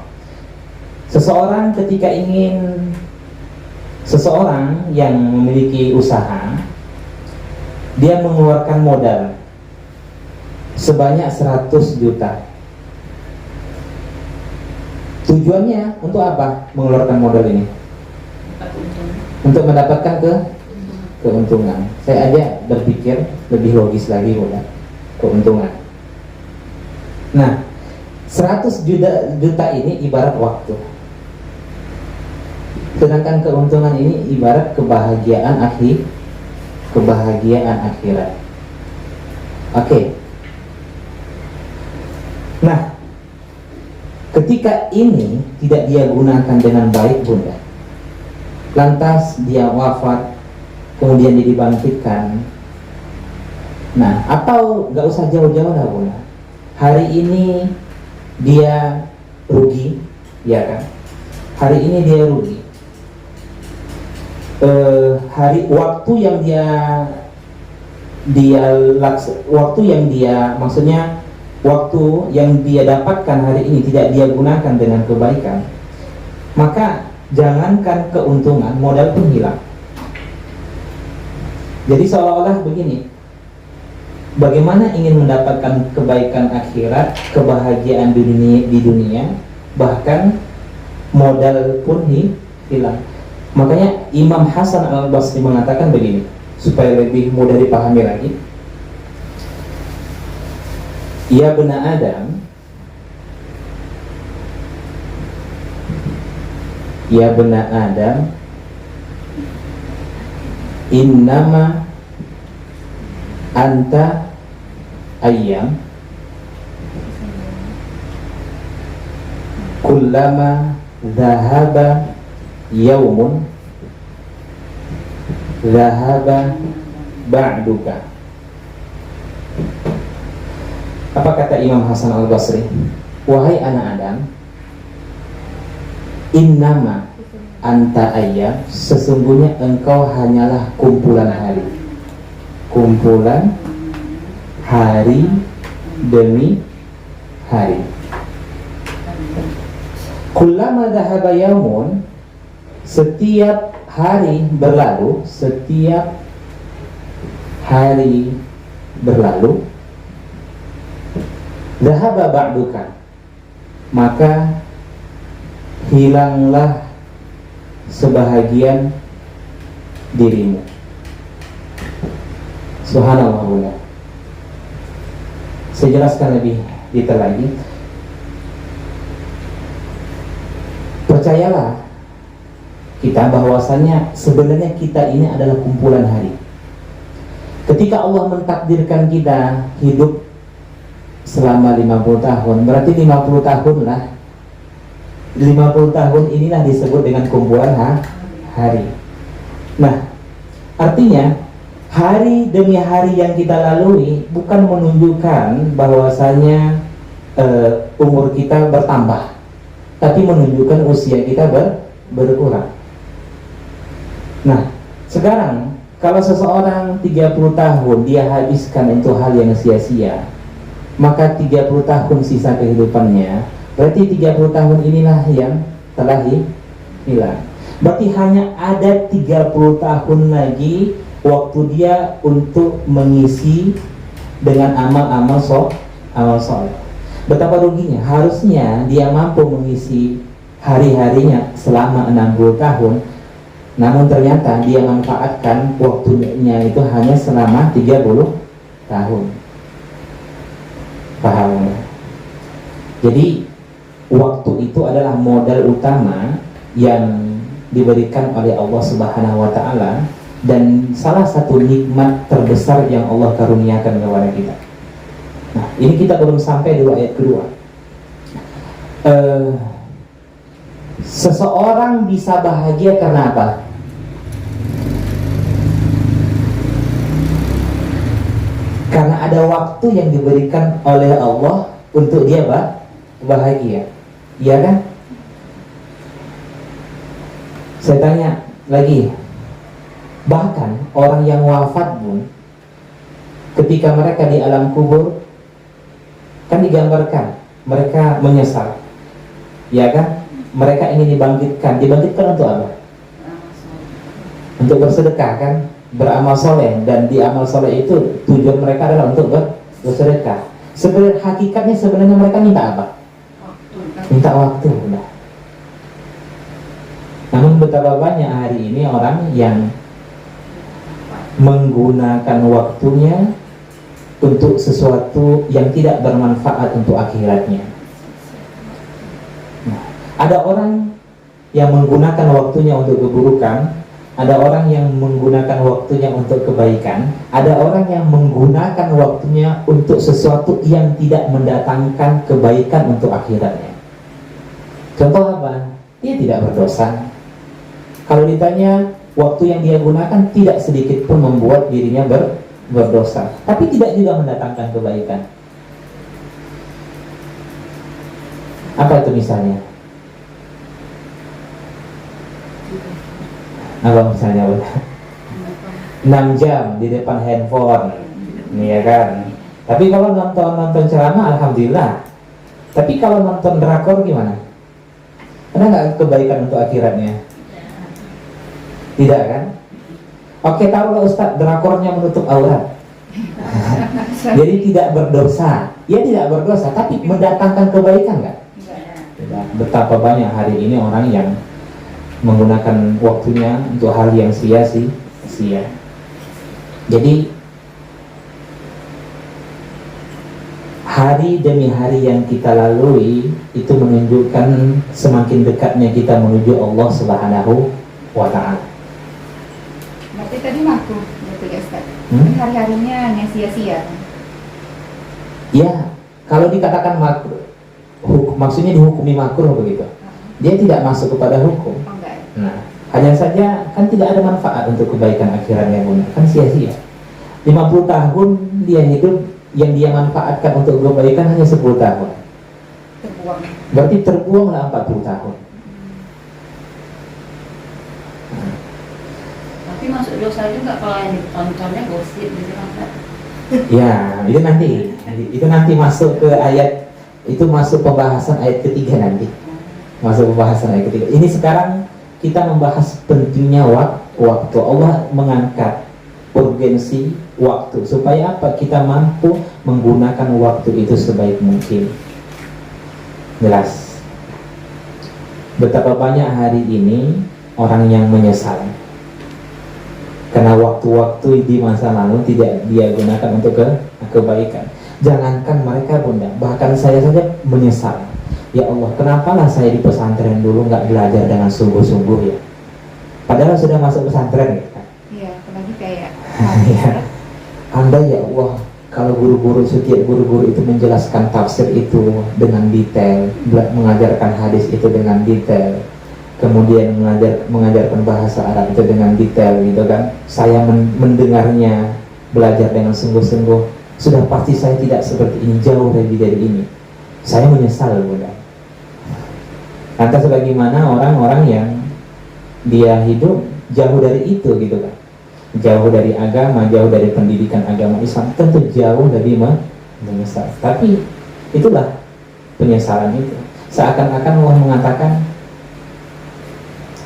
Seseorang yang memiliki usaha, dia mengeluarkan modal sebanyak 100 juta. Tujuannya untuk apa mengeluarkan modal ini? Untuk mendapatkan keuntungan. Saya aja berpikir lebih logis lagi, udah, keuntungan. Nah, 100 juta ini ibarat waktu. Sedangkan keuntungan ini ibarat kebahagiaan akhirat. Oke. Nah, ketika ini tidak dia gunakan dengan baik Bunda, lantas dia wafat, kemudian dia dibangkitkan. Nah, atau nggak usah jauh-jauh lah Bunda, hari ini dia rugi, ya kan? Hari ini dia rugi. Waktu yang dia dapatkan hari ini tidak dia gunakan dengan kebaikan, maka jangankan keuntungan, modal pun hilang. Jadi seolah-olah begini, bagaimana ingin mendapatkan kebaikan akhirat, kebahagiaan di dunia, bahkan modal pun hilang. Makanya Imam Hasan Al-Basri mengatakan begini, supaya lebih mudah dipahami lagi. Ya bena Adam, innama anta ayyam kullama dhahaba yaumun dhahaba ba'duka. Apa kata Imam Hasan Al-Basri? Wahai anak Adam, innama anta ayyam, sesungguhnya engkau hanyalah kumpulan hari demi hari. Kullama dhahaba yaumun, setiap hari berlalu, dhahaba ba'duka, maka hilanglah sebahagian dirimu. Subhanallah Bunda. Saya jelaskan lebih detail lagi. Percayalah, kita bahwasannya sebenarnya kita ini adalah kumpulan hari. Ketika Allah mentakdirkan kita hidup selama 50 tahun, berarti 50 tahun lah. 50 tahun inilah disebut dengan kumpulan hari. Nah, artinya hari demi hari yang kita lalui bukan menunjukkan bahwasanya umur kita bertambah, tapi menunjukkan usia kita berkurang. Nah, sekarang kalau seseorang 30 tahun dia habiskan untuk hal yang sia-sia, maka 30 tahun sisa kehidupannya, berarti 30 tahun inilah yang telah hilang. Berarti hanya ada 30 tahun lagi waktu dia untuk mengisi dengan amal-amal soleh. Betapa ruginya, harusnya dia mampu mengisi hari-harinya selama 60 tahun, namun ternyata dia manfaatkan waktunya itu hanya selama 30 tahun. Paham? Jadi waktu itu adalah modal utama yang diberikan oleh Allah Subhanahu wa taala, dan salah satu nikmat terbesar yang Allah karuniakan kepada kita. Nah, ini kita belum sampai di ayat kedua. Seseorang bisa bahagia karena apa? Karena ada waktu yang diberikan oleh Allah untuk dia bahagia. Iya kan? Saya tanya lagi, bahkan orang yang wafat pun ketika mereka di alam kubur kan digambarkan mereka menyesal, ya kan? Mereka ingin dibangkitkan untuk apa? Untuk bersedekah kan, beramal soleh, dan di amal soleh itu tujuan mereka adalah untuk bersedekah. Sebenarnya hakikatnya mereka minta apa? Minta waktu. Nah. Namun betapa banyak hari ini orang yang menggunakan waktunya untuk sesuatu yang tidak bermanfaat untuk akhiratnya. Nah, ada orang yang menggunakan waktunya untuk keburukan, ada orang yang menggunakan waktunya untuk kebaikan, ada orang yang menggunakan waktunya untuk sesuatu yang tidak mendatangkan kebaikan untuk akhiratnya. Contoh apa? Dia tidak berdosa. Kalau ditanya, waktu yang dia gunakan tidak sedikit pun membuat dirinya berdosa, tapi tidak juga mendatangkan kebaikan. Apa itu misalnya? Apa misalnya? 6 jam di depan handphone, ini ya kan. Tapi kalau nonton ceramah, alhamdulillah. Tapi kalau nonton drakor gimana? Ada nggak kebaikan untuk akhiratnya? Tidak kan? Oke, taruhlah Ustaz, drakornya menutup aurat. Jadi tidak berdosa. Ya tidak berdosa, tapi mendatangkan kebaikan nggak? Tidak. Betapa banyak hari ini orang yang menggunakan waktunya untuk hal yang sia-sia. Jadi hari demi hari yang kita lalui itu menunjukkan semakin dekatnya kita menuju Allah Subhanahu wa ta'ala. Berarti tadi makruh gitu ya Ustaz. Hari-harinya hanya sia-sia. Ya, kalau dikatakan makruh, maksudnya dihukumi makruh begitu. Dia tidak masuk kepada hukum. Nah, hanya saja kan tidak ada manfaat untuk kebaikan akhiratnya pun, kan sia-sia. 50 tahun dia hidup, yang dia manfaatkan untuk kebaikan hanya 10 tahun. Terbuang. Berarti terbuanglah 40 tahun. Tapi masuk dosa juga kalau yang ditontonnya gosip gitu kan. Ya, itu nanti masuk ke ayat, itu masuk pembahasan ayat ketiga nanti. Masuk pembahasan ayat ketiga. Ini sekarang kita membahas pentingnya waktu. Allah mengangkat urgensi waktu supaya apa? Kita mampu menggunakan waktu itu sebaik mungkin. Jelas. Betapa banyak hari ini orang yang menyesal karena waktu-waktu di masa lalu tidak dia gunakan untuk kebaikan. Jangankan mereka bunda, bahkan saya saja menyesal. Ya Allah, kenapalah saya di pesantren dulu nggak belajar dengan sungguh-sungguh ya? Padahal sudah masuk pesantren gitu kan. Iya, apalagi kayak Ya. Andai ya Allah, kalau setiap guru-guru itu menjelaskan tafsir itu dengan detail, mengajarkan hadis itu dengan detail, kemudian mengajarkan bahasa Arab itu dengan detail gitu kan. Saya mendengarnya, belajar dengan sungguh-sungguh, sudah pasti saya tidak seperti ini, jauh lebih dari ini. Saya menyesal, Bunda. Lantas bagaimana orang-orang yang dia hidup jauh dari itu gitu kan, jauh dari agama, jauh dari pendidikan agama Islam, tentu jauh lebih menyesal. Tapi itulah penyesalan itu. Seakan-akan Allah mengatakan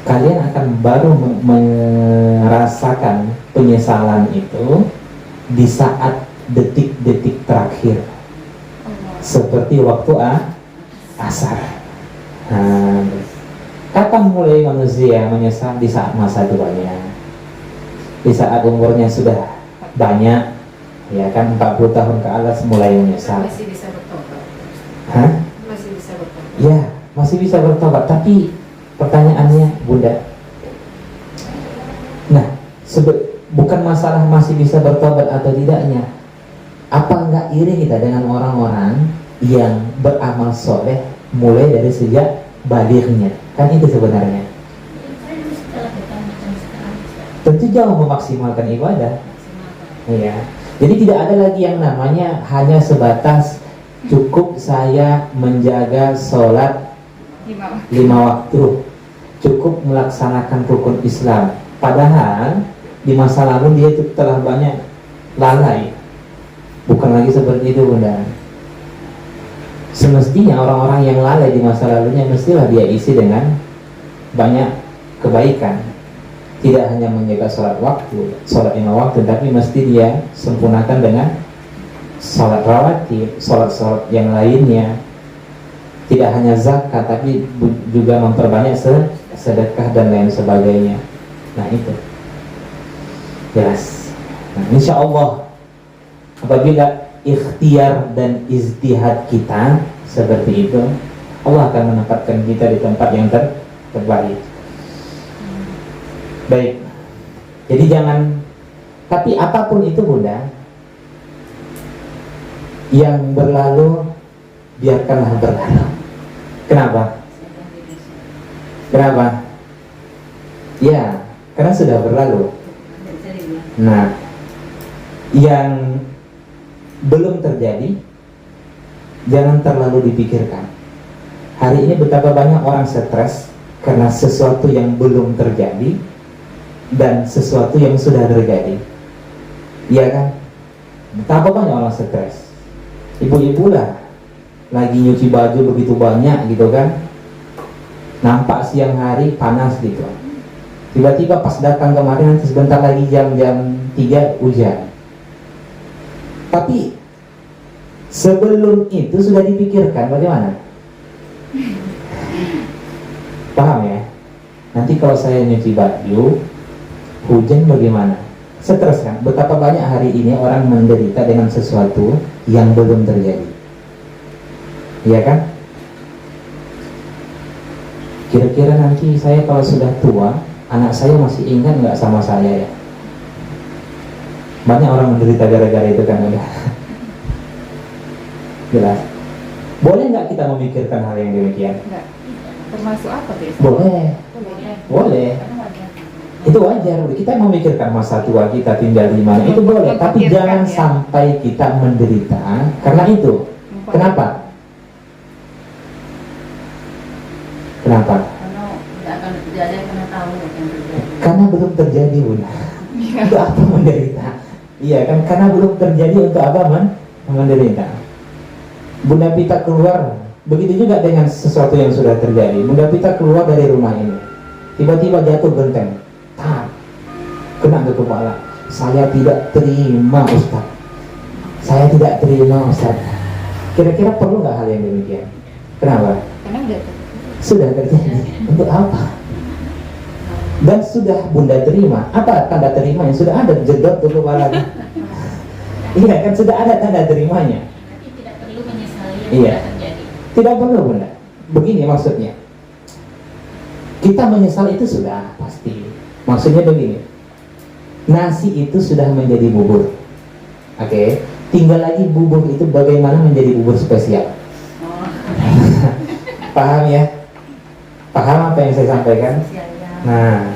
kalian akan baru merasakan penyesalan itu di saat detik-detik terakhir, seperti waktu asar. Nah, kapan mulai manusia menyesal? Di saat masa tuanya, di saat umurnya sudah banyak, ya kan, 40 tahun ke atas mulai menyesal. Masih bisa bertobat. Hah? Masih bisa bertobat. Ya, masih bisa bertobat. Tapi pertanyaannya, Bunda, nah, bukan masalah masih bisa bertobat atau tidaknya. Apa enggak iri kita dengan orang-orang yang beramal soleh mulai dari sejak balighnya? Kan itu sebenarnya. Tentu jauh memaksimalkan ibadah. Iya. Jadi tidak ada lagi yang namanya hanya sebatas cukup saya menjaga sholat 5 waktu, cukup melaksanakan rukun Islam. Padahal di masa lalu dia itu telah banyak lalai. Bukan lagi seperti itu, Bunda. Semestinya orang-orang yang lalai di masa lalunya mestilah dia isi dengan banyak kebaikan. Tidak hanya menjaga sholat 5 waktu, tapi mesti dia sempurnakan dengan sholat rawatib, sholat yang lainnya. Tidak hanya zakat, tapi juga memperbanyak sedekah dan lain sebagainya. Nah itu jelas. Nah, insya Allah apabila ikhtiar dan ijtihad kita seperti itu, Allah akan menempatkan kita di tempat yang terbaik. Baik. Jadi jangan, tapi apapun itu, Bunda, yang berlalu biarkanlah berlalu. Kenapa? Kenapa? Ya, karena sudah berlalu. Nah, yang belum terjadi jangan terlalu dipikirkan. Hari ini betapa banyak orang stres karena sesuatu yang belum terjadi dan sesuatu yang sudah terjadi. Iya kan? Betapa banyak orang stres. Ibu-ibu lah lagi nyuci baju begitu banyak gitu kan, nampak siang hari panas gitu, tiba-tiba pas datang kemarin nanti sebentar lagi jam 3 hujan. Tapi sebelum itu sudah dipikirkan bagaimana? Paham ya? Nanti kalau saya nyuci baju hujan bagaimana? Stres kan? Betapa banyak hari ini orang menderita dengan sesuatu yang belum terjadi. Iya kan? Kira-kira nanti saya kalau sudah tua, anak saya masih ingat nggak sama saya ya? Banyak orang menderita gara-gara itu kan, udah. Jelas. Boleh nggak kita memikirkan hal yang demikian? Enggak. Termasuk apa biasanya? Boleh. Boleh. Itu wajar. Kita memikirkan masa tua kita tinggal di mana, itu boleh. Tapi jangan sampai kita menderita karena itu. Kenapa? Kenapa? Karena tidak akan terjadi, karena tahu yang terjadi. Karena belum terjadi, Bunda. Untuk apa menderita? Iya kan? Karena belum terjadi, untuk apa menderita? Bunda Pita keluar, begitu juga dengan sesuatu yang sudah terjadi. Bunda Pita keluar dari rumah ini, tiba-tiba jatuh genteng, kena ke kepala. Saya tidak terima, Ustaz. Saya tidak terima, Ustaz. Kira-kira perlu nggak hal yang demikian? Kenapa? Karena udah Sudah terjadi. Untuk apa? Dan sudah Bunda terima. Apa tanda terima yang sudah ada? Jedot ke kepala. Iya kan, sudah ada tanda terimanya. Tapi tidak perlu menyesali yang Iya. sudah terjadi. Tidak perlu, Bunda. Begini maksudnya, kita menyesal itu sudah pasti. Maksudnya begini, nasi itu sudah menjadi bubur. Oke, tinggal lagi bubur itu bagaimana menjadi bubur spesial. Oh, Paham ya? Paham apa yang saya sampaikan? spesialnya. Nah,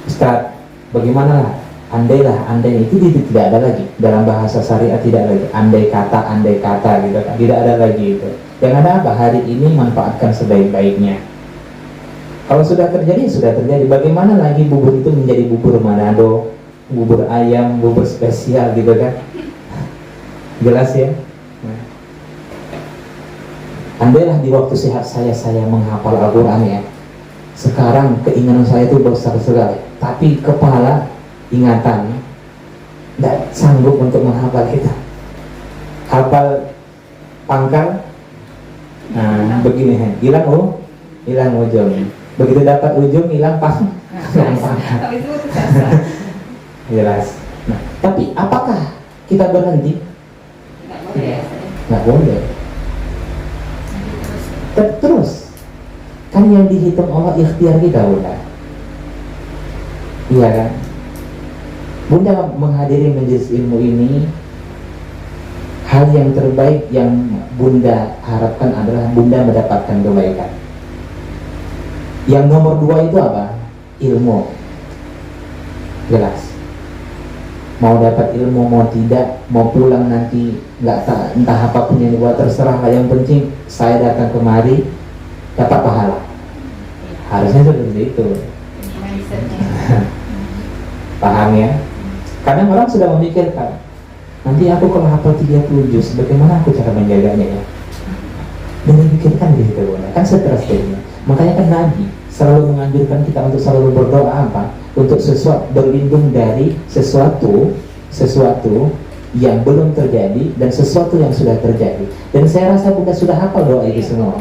Ustaz, bagaimana lah? Andai itu tidak ada lagi dalam bahasa syariat, tidak lagi andai kata gitu kan, tidak ada lagi itu. Yang ada apa? Hari ini manfaatkan sebaik-baiknya. Kalau sudah terjadi, sudah terjadi. Bagaimana lagi bubur itu menjadi bubur Manado, bubur ayam, bubur spesial gitu kan? Jelas ya? Nah. Andailah di waktu sehat saya menghafal Al-Quran ya. Sekarang keinginan saya itu besar sekali, tapi kepala ingatan tidak sanggup untuk menghafal itu. Hafal pangkal, nah begini, hilang ujung. Begitu dapat ujung hilang pangkal. Tapi itu susah. Jelas. Nah, tapi apakah kita berhenti? Nggak boleh ya. Nggak boleh. Terus kan yang dihitung Allah ikhtiar kita, Bunda. Iya kan? Bunda menghadiri majelis ilmu ini, hal yang terbaik yang Bunda harapkan adalah Bunda mendapatkan kebaikan. Yang nomor 2 itu apa? Ilmu. Jelas. Mau dapat ilmu, mau tidak, mau pulang nanti entah apapun yang dibuat, terserah lah. Yang penting saya datang kemari dapat pahala. Harusnya seperti itu. Mindsetnya. Paham ya? Kadang orang sudah memikirkan, nanti aku kalau hafal 30 juz, bagaimana aku cara menjaganya ya? Dan dipikirkan gitu, kan stres jadinya. Makanya kan Nabi selalu menganjurkan kita untuk selalu berdoa apa? Untuk berlindung dari sesuatu yang belum terjadi dan sesuatu yang sudah terjadi. Dan saya rasa Bunda sudah hafal doa itu semua.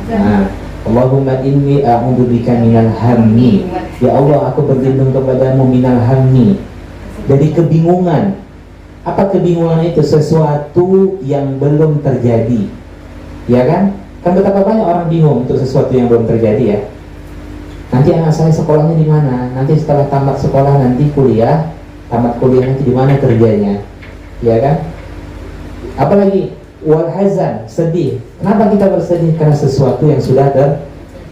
Nah, Allahumma inni a'udzubika minal hammi. Ya Allah, aku berlindung kepadamu minal hammi, dari kebingungan. Apa kebingungan itu? Sesuatu yang belum terjadi. Ya kan? Kan betapa banyak orang bingung untuk sesuatu yang belum terjadi ya. Nanti anak saya sekolahnya di mana? Nanti setelah tamat sekolah nanti kuliah, tamat kuliah nanti di mana kerjanya? Ya kan? Apalagi wal hazan, sedih. Kenapa kita bersedih? Karena sesuatu yang sudah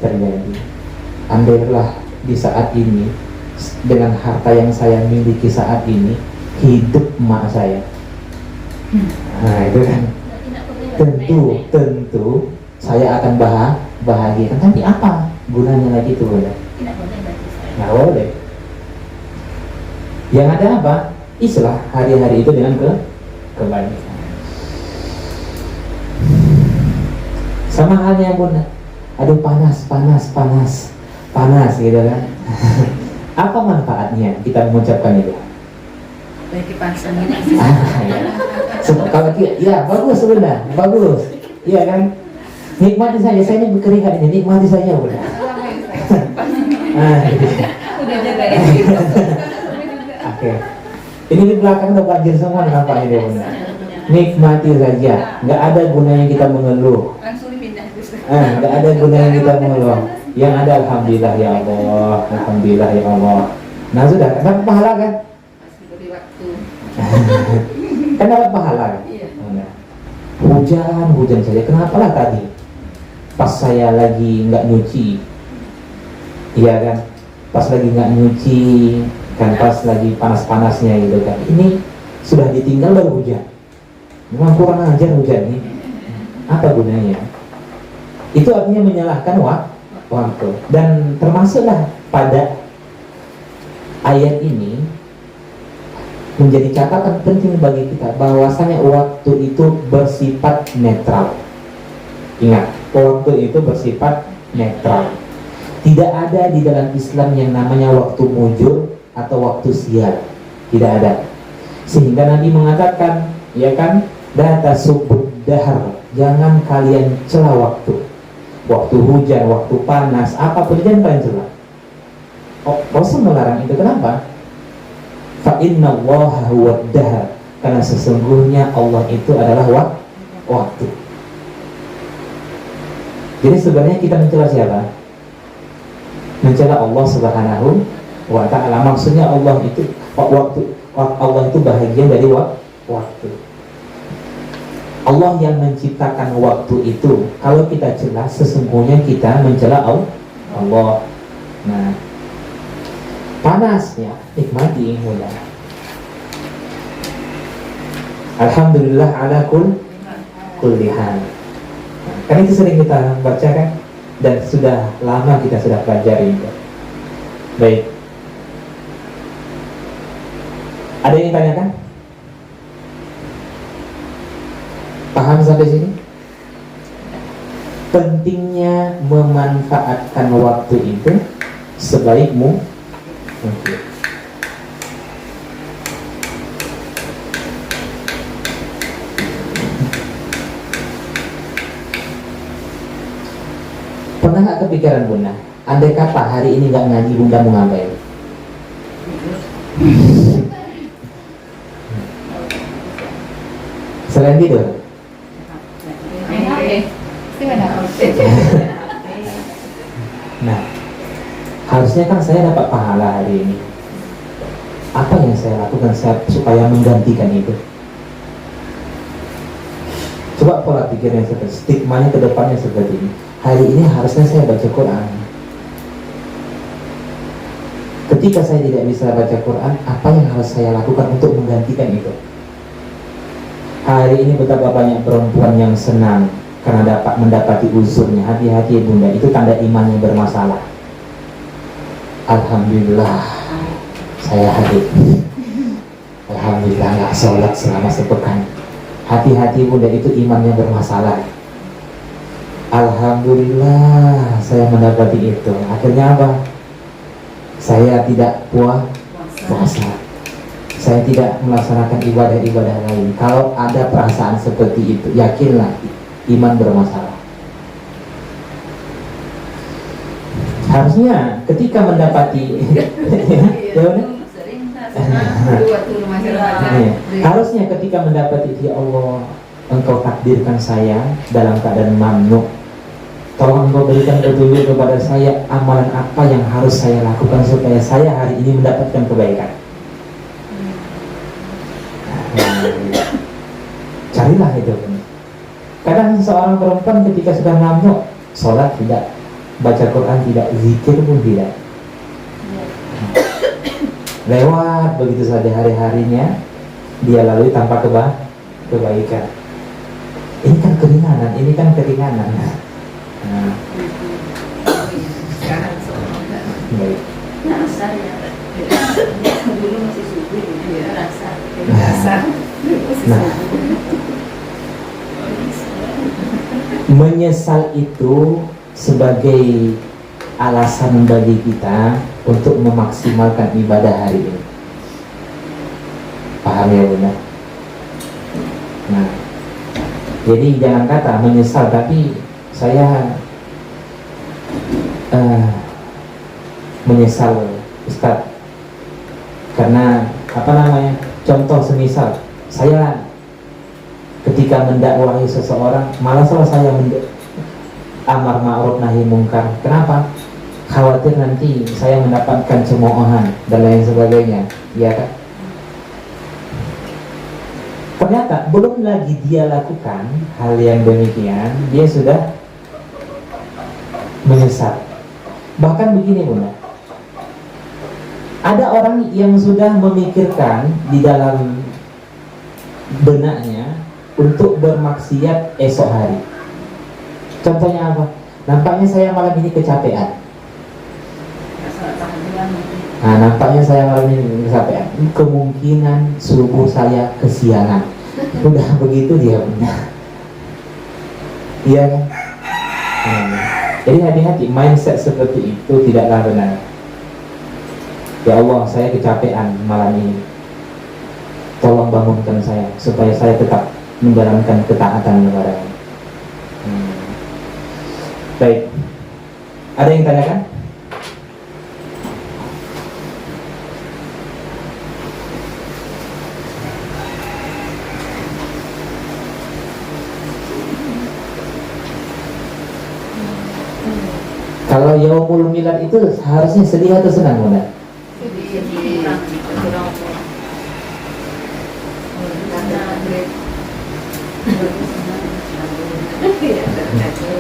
terjadi. Andailah di saat ini dengan harta yang saya miliki saat ini hidup emak saya. Nah itu kan tentu saya akan bahagia. Tapi apa gunanya lagi itu, Bunda? Nggak boleh. Yang ada apa? Islah hari-hari itu dengan kebaikan. Sama halnya, Bunda. Aduh panas gitu kan. Apa manfaatnya kita mengucapkan itu? Bagi pasang ini. Kalau ya bagus, Bunda, bagus. Iya kan? Nikmati saja, saya ini berkeringat ini, nikmati saja, Bunda. Udah jaga ya. Oke. Ini di belakang udah banjir semua, nampaknya dia, Bunda. Nikmati saja, nggak ada gunanya kita mengeluh. Langsung pindah terus. Nggak ada gunanya kita mengeluh. Yang ada alhamdulillah ya Allah, alhamdulillah ya Allah. Nah sudah, dapat pahala kan? Masih beri waktu. Kan dapat pahala kan? Iya. Nah, hujan saja. Kenapa lah tadi? Pas saya lagi nggak nyuci, iya kan? Pas lagi nggak nyuci, kan pas lagi panas-panasnya gitu kan? Ini sudah ditinggal baru hujan. Memang kurang ajar hujan ini. Apa gunanya? Itu artinya menyalahkan waktu. Dan termasuklah pada ayat ini menjadi catatan penting bagi kita bahwasanya waktu itu bersifat netral. Ingat, waktu itu bersifat netral. Tidak ada di dalam Islam yang namanya waktu mujur atau waktu sial. Tidak ada. Sehingga Nabi mengatakan, ya kan, data subud dahar, jangan kalian celah waktu. Waktu hujan, waktu panas, apapun jangan kalian celah. Rasul melarang itu. Kenapa? Fa inna Allaha huwad dahar, karena sesungguhnya Allah itu adalah waktu. Jadi sebenarnya kita mencela siapa? Mencela Allah Subhanahu wa ta'ala. Maksudnya Allah itu Allah itu bahagian dari waktu. Allah yang menciptakan waktu itu. Kalau kita celah, sesungguhnya kita mencela Allah. Nah, panasnya nikmati mulia. Alhamdulillah ala kulli hal. Kan itu sering kita baca kan, dan sudah lama kita sudah pelajari itu. Baik. Ada yang tanyakan? Paham sampai sini? Pentingnya memanfaatkan waktu itu sebaik mungkin. Pernah nggak kepikiran Bunda, andai kata hari ini nggak ngaji, Bunda mau ngapain? Selain tidur? Nah, harusnya kan saya dapat pahala hari ini. Apa yang saya lakukan supaya menggantikan itu? Coba pola pikirnya seperti stigmanya ke depannya seperti ini. Hari ini harusnya saya baca Quran. Ketika saya tidak bisa baca Quran, apa yang harus saya lakukan untuk menggantikan itu? Hari ini betapa banyak perempuan yang senang karena dapat mendapati uzurnya. Hati-hati Bunda, itu tanda imannya bermasalah. Alhamdulillah saya hadir. Alhamdulillah nggak sholat selama sepekan. Hati-hati Bunda, itu imannya bermasalah. Alhamdulillah saya mendapati itu. Akhirnya apa? Saya tidak puasa. Saya tidak melaksanakan ibadah-ibadah lain. Kalau ada perasaan seperti itu, yakinlah iman bermasalah. Harusnya ketika mendapati harusnya ketika mendapati, ya Allah, Engkau takdirkan saya dalam keadaan mamnu, tolong Engkau berikan petunjuk kepada saya amalan apa yang harus saya lakukan supaya saya hari ini mendapatkan kebaikan. Carilah itu. Kadang seorang perempuan ketika sudah mamnu, sholat tidak, baca Quran tidak, zikir pun tidak, lewat begitu saja hari-harinya dia lalui tanpa kebaikan. Ini kan keringanan, Nah, baik. Dulu masih subuh ya rasa. Nah, menyesal itu sebagai alasan bagi kita untuk memaksimalkan ibadah hari ini. Paham ya Bunda? Nah, jadi jangan kata menyesal, tapi saya menyesal Ustaz karena contoh semisal saya ketika mendakwahi seseorang malah saya amar ma'ruf nahi mungkar. Kenapa? Khawatir nanti saya mendapatkan cemoohan dan lain sebagainya, ya kan? Ternyata belum lagi dia lakukan hal yang demikian, dia sudah menyesal. Bahkan begini Bunda, ada orang yang sudah memikirkan di dalam benaknya untuk bermaksiat esok hari. Contohnya apa? Nampaknya saya malam ini kecapean. Nah, nampaknya saya malam ini kecapean. Kemungkinan subuh saya kesiangan. Udah begitu dia Bunda. Iya kan? Jadi hati-hati, mindset seperti itu tidaklah benar. Ya Allah, saya kecapean malam ini. Tolong bangunkan saya supaya saya tetap menjalankan ketaatan kepada-Mu. Baik. Ada yang tanyakan? Kalau yaumul milad itu harusnya sedih atau senang, Bunda?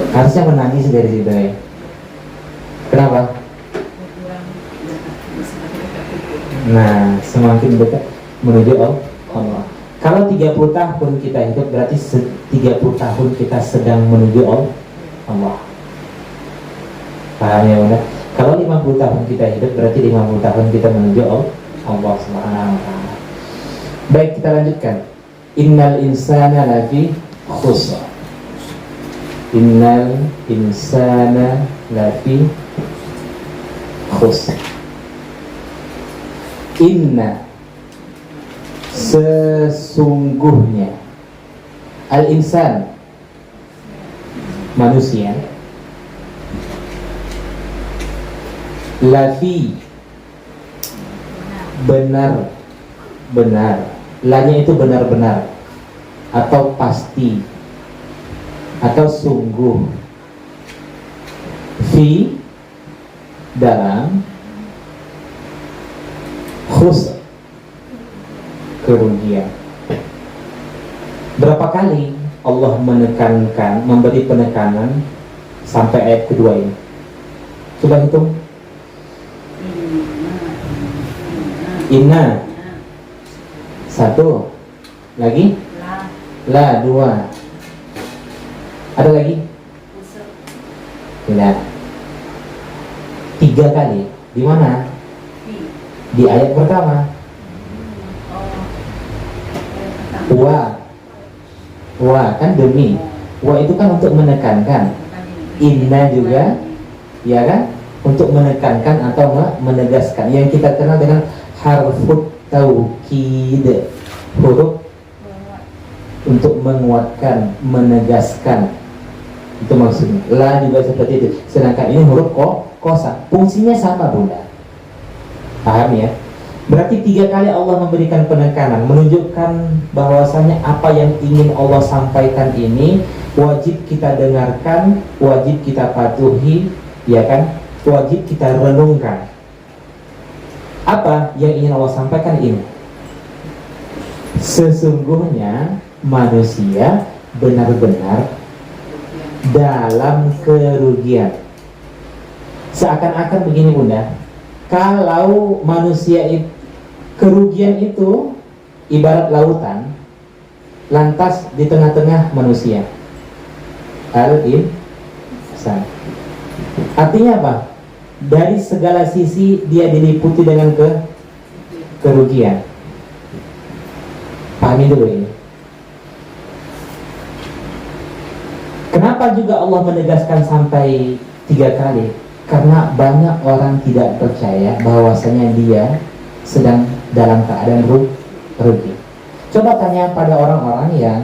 Harusnya menangis dari situ ya. Kenapa? Nah, semakin dekat menuju Allah. Kalau 30 tahun kita hidup, berarti 30 tahun kita sedang menuju Allah. Paham ya, Bunda? Kalau 50 tahun kita hidup, berarti 50 tahun kita menuju Allah Subhanahu wa ta'ala. Baik, kita lanjutkan. Innal insana lafi khusr. Innal insana lafi khusr. Inna, sesungguhnya, al-insan, manusia, lafi, benar, lanya itu benar-benar atau pasti atau sungguh, fi, dalam, khusr, kerugian. Berapa kali Allah menekankan, memberi penekanan sampai ayat kedua ini? Coba hitung. Inna, satu, lagi la, dua, ada lagi? Tidak. Tiga kali. Di mana? Di ayat pertama. Wa kan demi. Wa itu kan untuk menekankan. Inna juga, ya kan? Untuk menekankan atau menegaskan. Yang kita kenal dengan harfut taukid, huruf untuk menguatkan, menegaskan. Itu maksudnya. La juga seperti itu. Sedangkan ini huruf kosa. Fungsinya sama, Bunda. Paham ya? Berarti 3 kali Allah memberikan penekanan, menunjukkan bahwasanya apa yang ingin Allah sampaikan ini wajib kita dengarkan, wajib kita patuhi, ya kan? Wajib kita renungkan. Apa yang ingin Allah sampaikan ini? Sesungguhnya manusia benar-benar dalam kerugian. Seakan-akan begini, Bunda. Kalau manusia kerugian itu ibarat lautan, lantas di tengah-tengah manusia al-insan. Artinya apa? Dari segala sisi dia diliputi dengan kerugian. Pahami dulu ini. Kenapa juga Allah menegaskan sampai 3 kali? Karena banyak orang tidak percaya bahwasanya dia sedang dalam keadaan rugi. Coba tanya pada orang-orang yang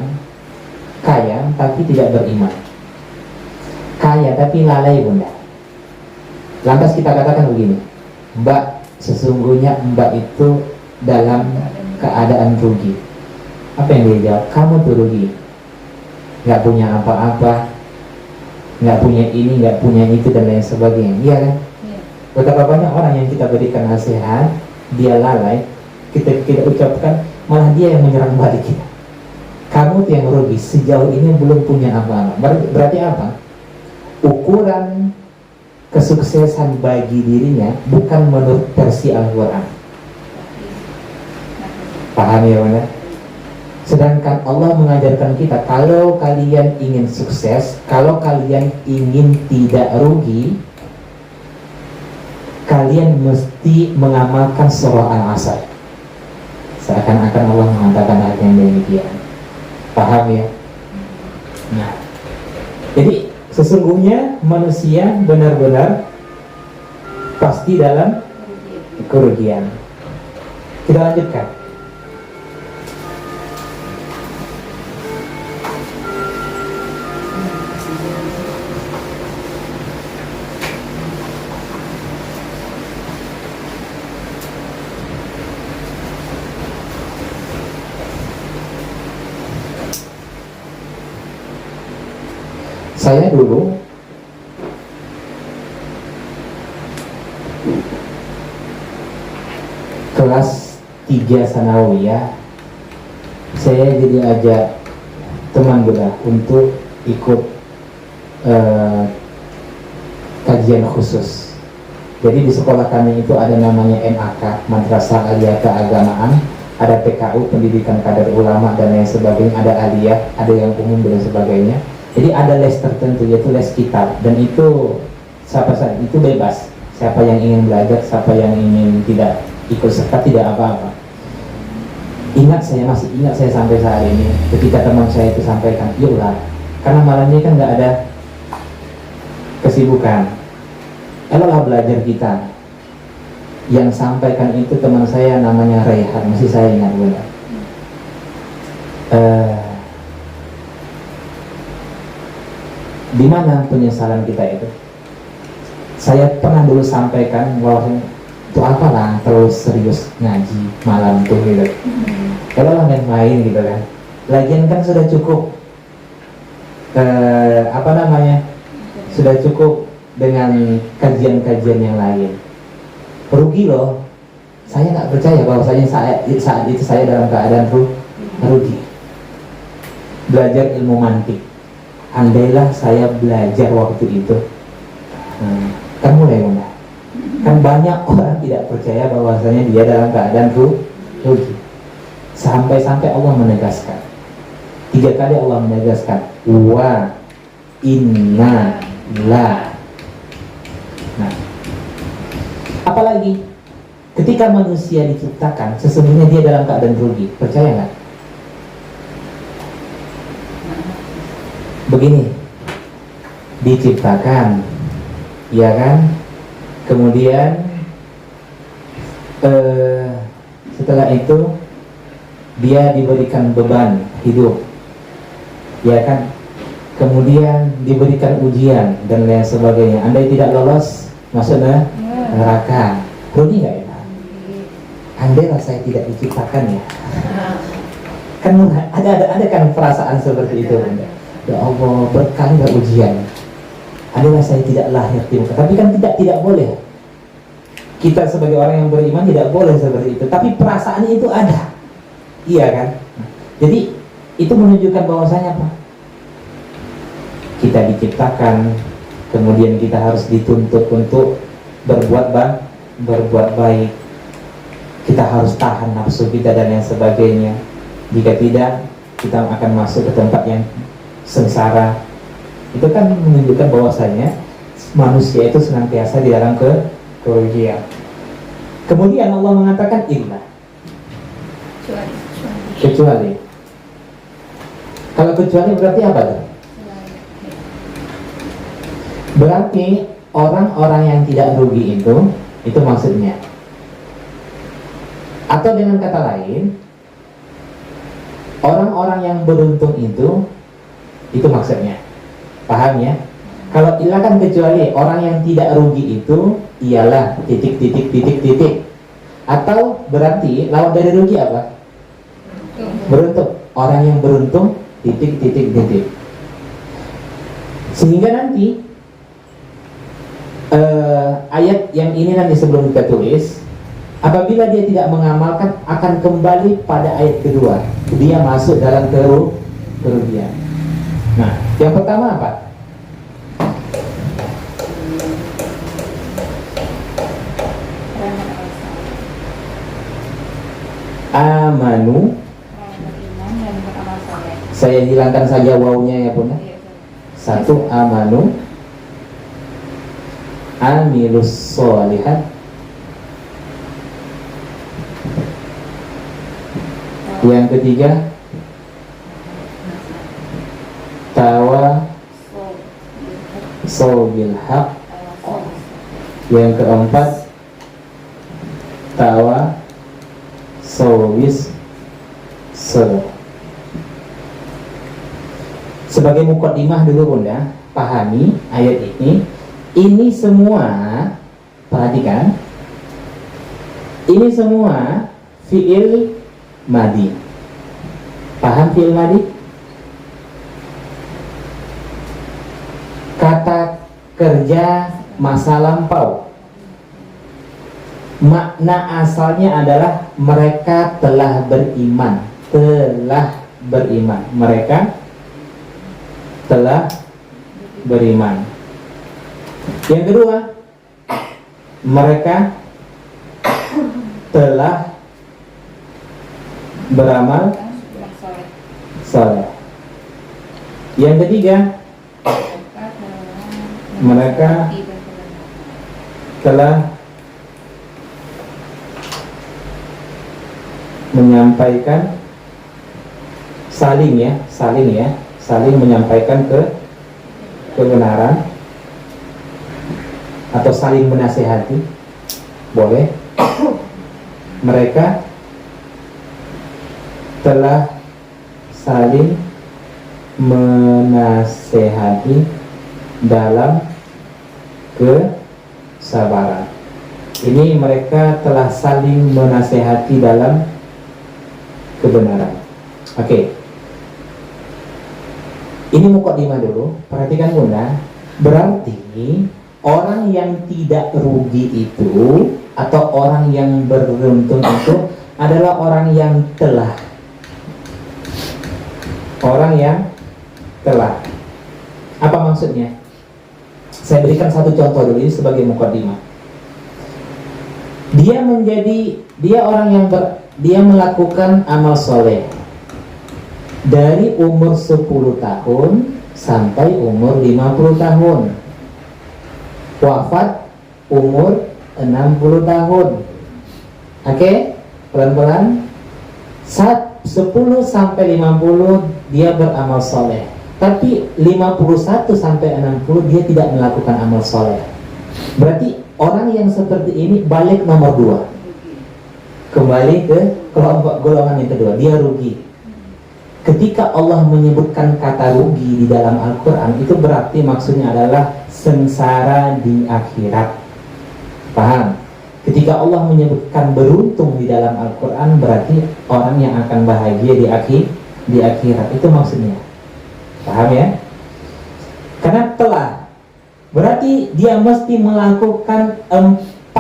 kaya tapi tidak beriman. Kaya tapi lalai, Bunda. Lantas kita katakan begini, Mbak, sesungguhnya Mbak itu dalam keadaan rugi. Apa yang dia jawab? Kamu tuh rugi. Gak punya apa-apa, nggak punya ini, nggak punya itu, dan lain sebagainya. Iya kan? Betapa banyak orang yang kita berikan nasihat, dia lalai, kita ucapkan, malah dia yang menyerang balik kita. Kamu tuh yang rugi, sejauh ini belum punya apa-apa. Berarti apa? Ukuran kesuksesan bagi dirinya bukan menurut versi Al-Quran. Paham ya, Bunda? Sedangkan Allah mengajarkan kita, kalau kalian ingin sukses, kalau kalian ingin tidak rugi, kalian mesti mengamalkan surah Al-Asr. Seakan-akan Allah mengatakan hal yang demikian. Paham ya? Nah, jadi sesungguhnya manusia benar-benar pasti dalam kerugian. Kita lanjutkan. Saya dulu kelas 3 sanawiyah, saya jadi ajak teman Buddha untuk ikut kajian khusus. Jadi di sekolah kami itu ada namanya MAK, Madrasah Aliyah Keagamaan, ada PKU, Pendidikan Kader Ulama dan lain sebagainya, ada aliyah, ada yang umum dan sebagainya. Jadi ada les tertentu, yaitu les kitab, dan itu siapa saja itu bebas. Siapa yang ingin belajar, siapa yang ingin tidak ikut serta, tidak apa-apa. Saya masih ingat saya sampai saat ini ketika teman saya itu sampaikan, yuklah, karena malam ini kan nggak ada kesibukan, eloklah belajar kita. Yang sampaikan itu teman saya namanya Raihan, masih saya ingat benar. Di mana penyesalan kita itu? Saya pernah dulu sampaikan bahwa itu apalah terlalu serius ngaji malam tuh gitu. Kalau main-main gitu kan. Lagian kan sudah cukup sudah cukup dengan kajian-kajian yang lain. Rugi loh. Saya nggak percaya bahwasanya saat itu saya dalam keadaan rugi. Belajar ilmu mantik. Andailah saya belajar waktu itu, kan mulai mudah. Kan banyak orang tidak percaya bahwasanya dia dalam keadaan rugi. Sampai-sampai Allah menegaskan 3 kali, Allah menegaskan wa inna la. Nah, apalagi ketika manusia diciptakan, sesungguhnya dia dalam keadaan rugi. Percaya nggak? Begini, diciptakan, ya kan? Kemudian setelah itu dia diberikan beban hidup, ya kan? Kemudian diberikan ujian dan lain sebagainya. Andai tidak lolos masuk neraka, rugi nggak ya? Andai lah saya tidak diciptakan ya, kan ada kan perasaan seperti itu, Bunda. Ya Allah, berkali ujian. Adalah saya tidak lahir di muka. Tapi kan tidak boleh. Kita sebagai orang yang beriman tidak boleh seperti itu. Tapi perasaannya itu ada. Iya kan? Jadi itu menunjukkan bahwasanya apa? Kita diciptakan, kemudian kita harus dituntut untuk berbuat baik. Kita harus tahan nafsu kita dan yang sebagainya. Jika tidak, kita akan masuk ke tempat yang sengsara. Itu kan menunjukkan bahwasanya manusia itu senantiasa di dalam kerugian. Kemudian Allah mengatakan illa, kecuali. Kalau kecuali berarti apa tuh? Berarti orang-orang yang tidak rugi itu maksudnya. Atau dengan kata lain, orang-orang yang beruntung itu maksudnya. Paham ya? Kalau ilah kan kecuali, orang yang tidak rugi itu ialah titik. Atau berarti lawan dari rugi apa? Beruntung. Orang yang beruntung titik. Sehingga nanti ayat yang ini nanti sebelum kita tulis, apabila dia tidak mengamalkan, akan kembali pada ayat kedua. Dia masuk dalam kerugian. Nah, yang pertama apa? Amanu. Saya hilangkan saja wawunya ya Bunda. 1 amanu, amilus sholihat. Yang ketiga, tawa sobil haq. Yang keempat, tawa sowis se. Sebagai mukaddimah dulu Bunda, pahami ayat ini. Ini semua, perhatikan, ini semua fi'il madi. Paham fi'il madi? Kata kerja masa lampau. Makna asalnya adalah mereka telah beriman. Telah beriman. Mereka telah beriman. Yang kedua, mereka telah beramal saleh. Yang ketiga, mereka telah menyampaikan saling menyampaikan kebenaran atau saling menasehati, boleh. Mereka telah saling menasehati dalam kesabaran. Ini mereka telah saling menasehati dalam kebenaran. Oke. Ini mukadimah dulu. Perhatikan Bunda. Berarti orang yang tidak rugi itu atau orang yang beruntung itu adalah orang yang telah. Orang yang telah. Apa maksudnya? Saya berikan satu contoh dulu ini sebagai mukadimah. Dia melakukan amal soleh dari umur 10 tahun sampai umur 50 tahun. Wafat umur 60 tahun. Oke? Pelan-pelan. 10 sampai 50 dia beramal soleh. Tapi 51 sampai 60 dia tidak melakukan amal soleh. Berarti orang yang seperti ini balik nomor 2. Kembali ke kelompok golongan yang kedua, dia rugi. Ketika Allah menyebutkan kata rugi di dalam Al-Quran, itu berarti maksudnya adalah sengsara di akhirat. Paham? Ketika Allah menyebutkan beruntung di dalam Al-Quran, berarti orang yang akan bahagia di akhirat. Itu maksudnya. Paham ya? Karena telah, berarti dia mesti melakukan 4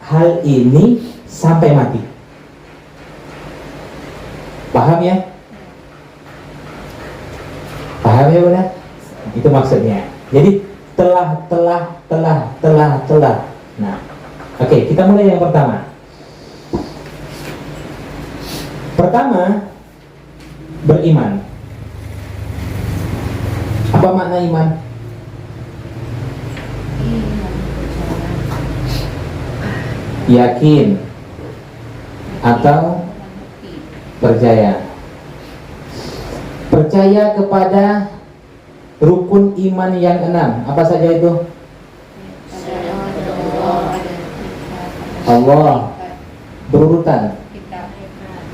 hal ini sampai mati. Paham ya? Paham ya Bunda? Itu maksudnya. Jadi telah. Nah, oke, kita mulai yang pertama. Pertama, beriman. Apa makna iman? Yakin atau percaya. Percaya kepada rukun iman yang 6. Apa saja itu? Allah, berurutan,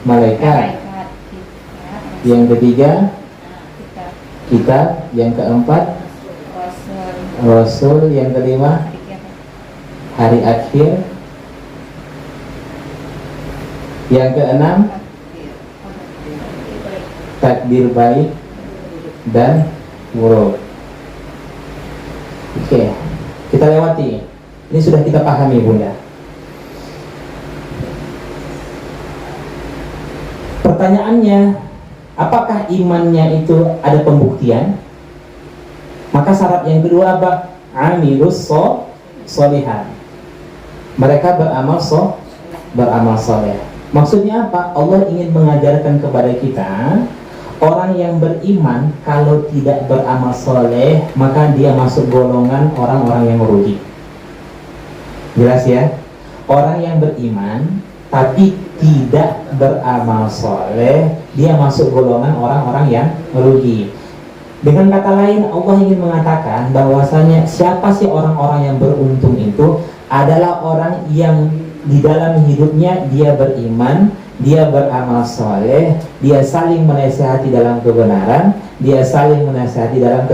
malaikat, yang ketiga kitab, yang keempat Rasul, yang kelima hari akhir, yang keenam takdir baik dan buruk. Oke, kita lewati. Ini sudah kita pahami Bunda. Pertanyaannya, apakah imannya itu ada pembuktian? Maka syarat yang kedua apa? Amilus sholihan. Mereka beramal soleh. Maksudnya apa? Allah ingin mengajarkan kepada kita, orang yang beriman kalau tidak beramal soleh, maka dia masuk golongan orang-orang yang merugi. Jelas ya? Orang yang beriman tapi tidak beramal soleh, dia masuk golongan orang-orang yang merugi. Dengan kata lain, Allah ingin mengatakan bahwasanya siapa sih orang-orang yang beruntung itu adalah orang yang di dalam hidupnya dia beriman, dia beramal soleh, dia saling menasihati dalam kebenaran, dia saling menasihati dalam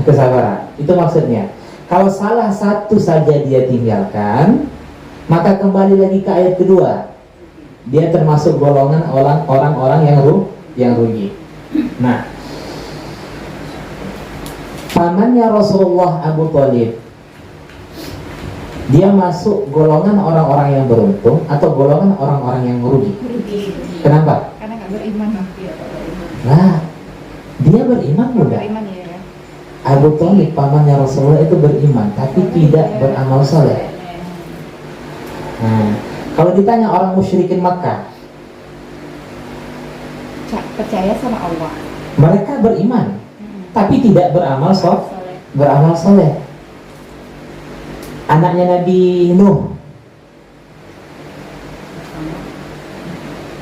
kesabaran. Itu maksudnya. Kalau salah satu saja dia tinggalkan, maka kembali lagi ke ayat kedua, dia termasuk golongan orang-orang yang rugi. Nah, pamannya Rasulullah Abu Thalib Dia masuk golongan orang-orang yang beruntung atau golongan orang-orang yang merugi? Kenapa? Karena nggak beriman. Nah, dia beriman mudah. Beriman ya. Abu Thalib pamannya Rasulullah itu beriman tapi tidak beramal soleh. Nah, kalau ditanya orang musyrikin Makkah, Percaya sama Allah. mereka beriman tapi tidak beramal soleh. Anaknya Nabi Nuh,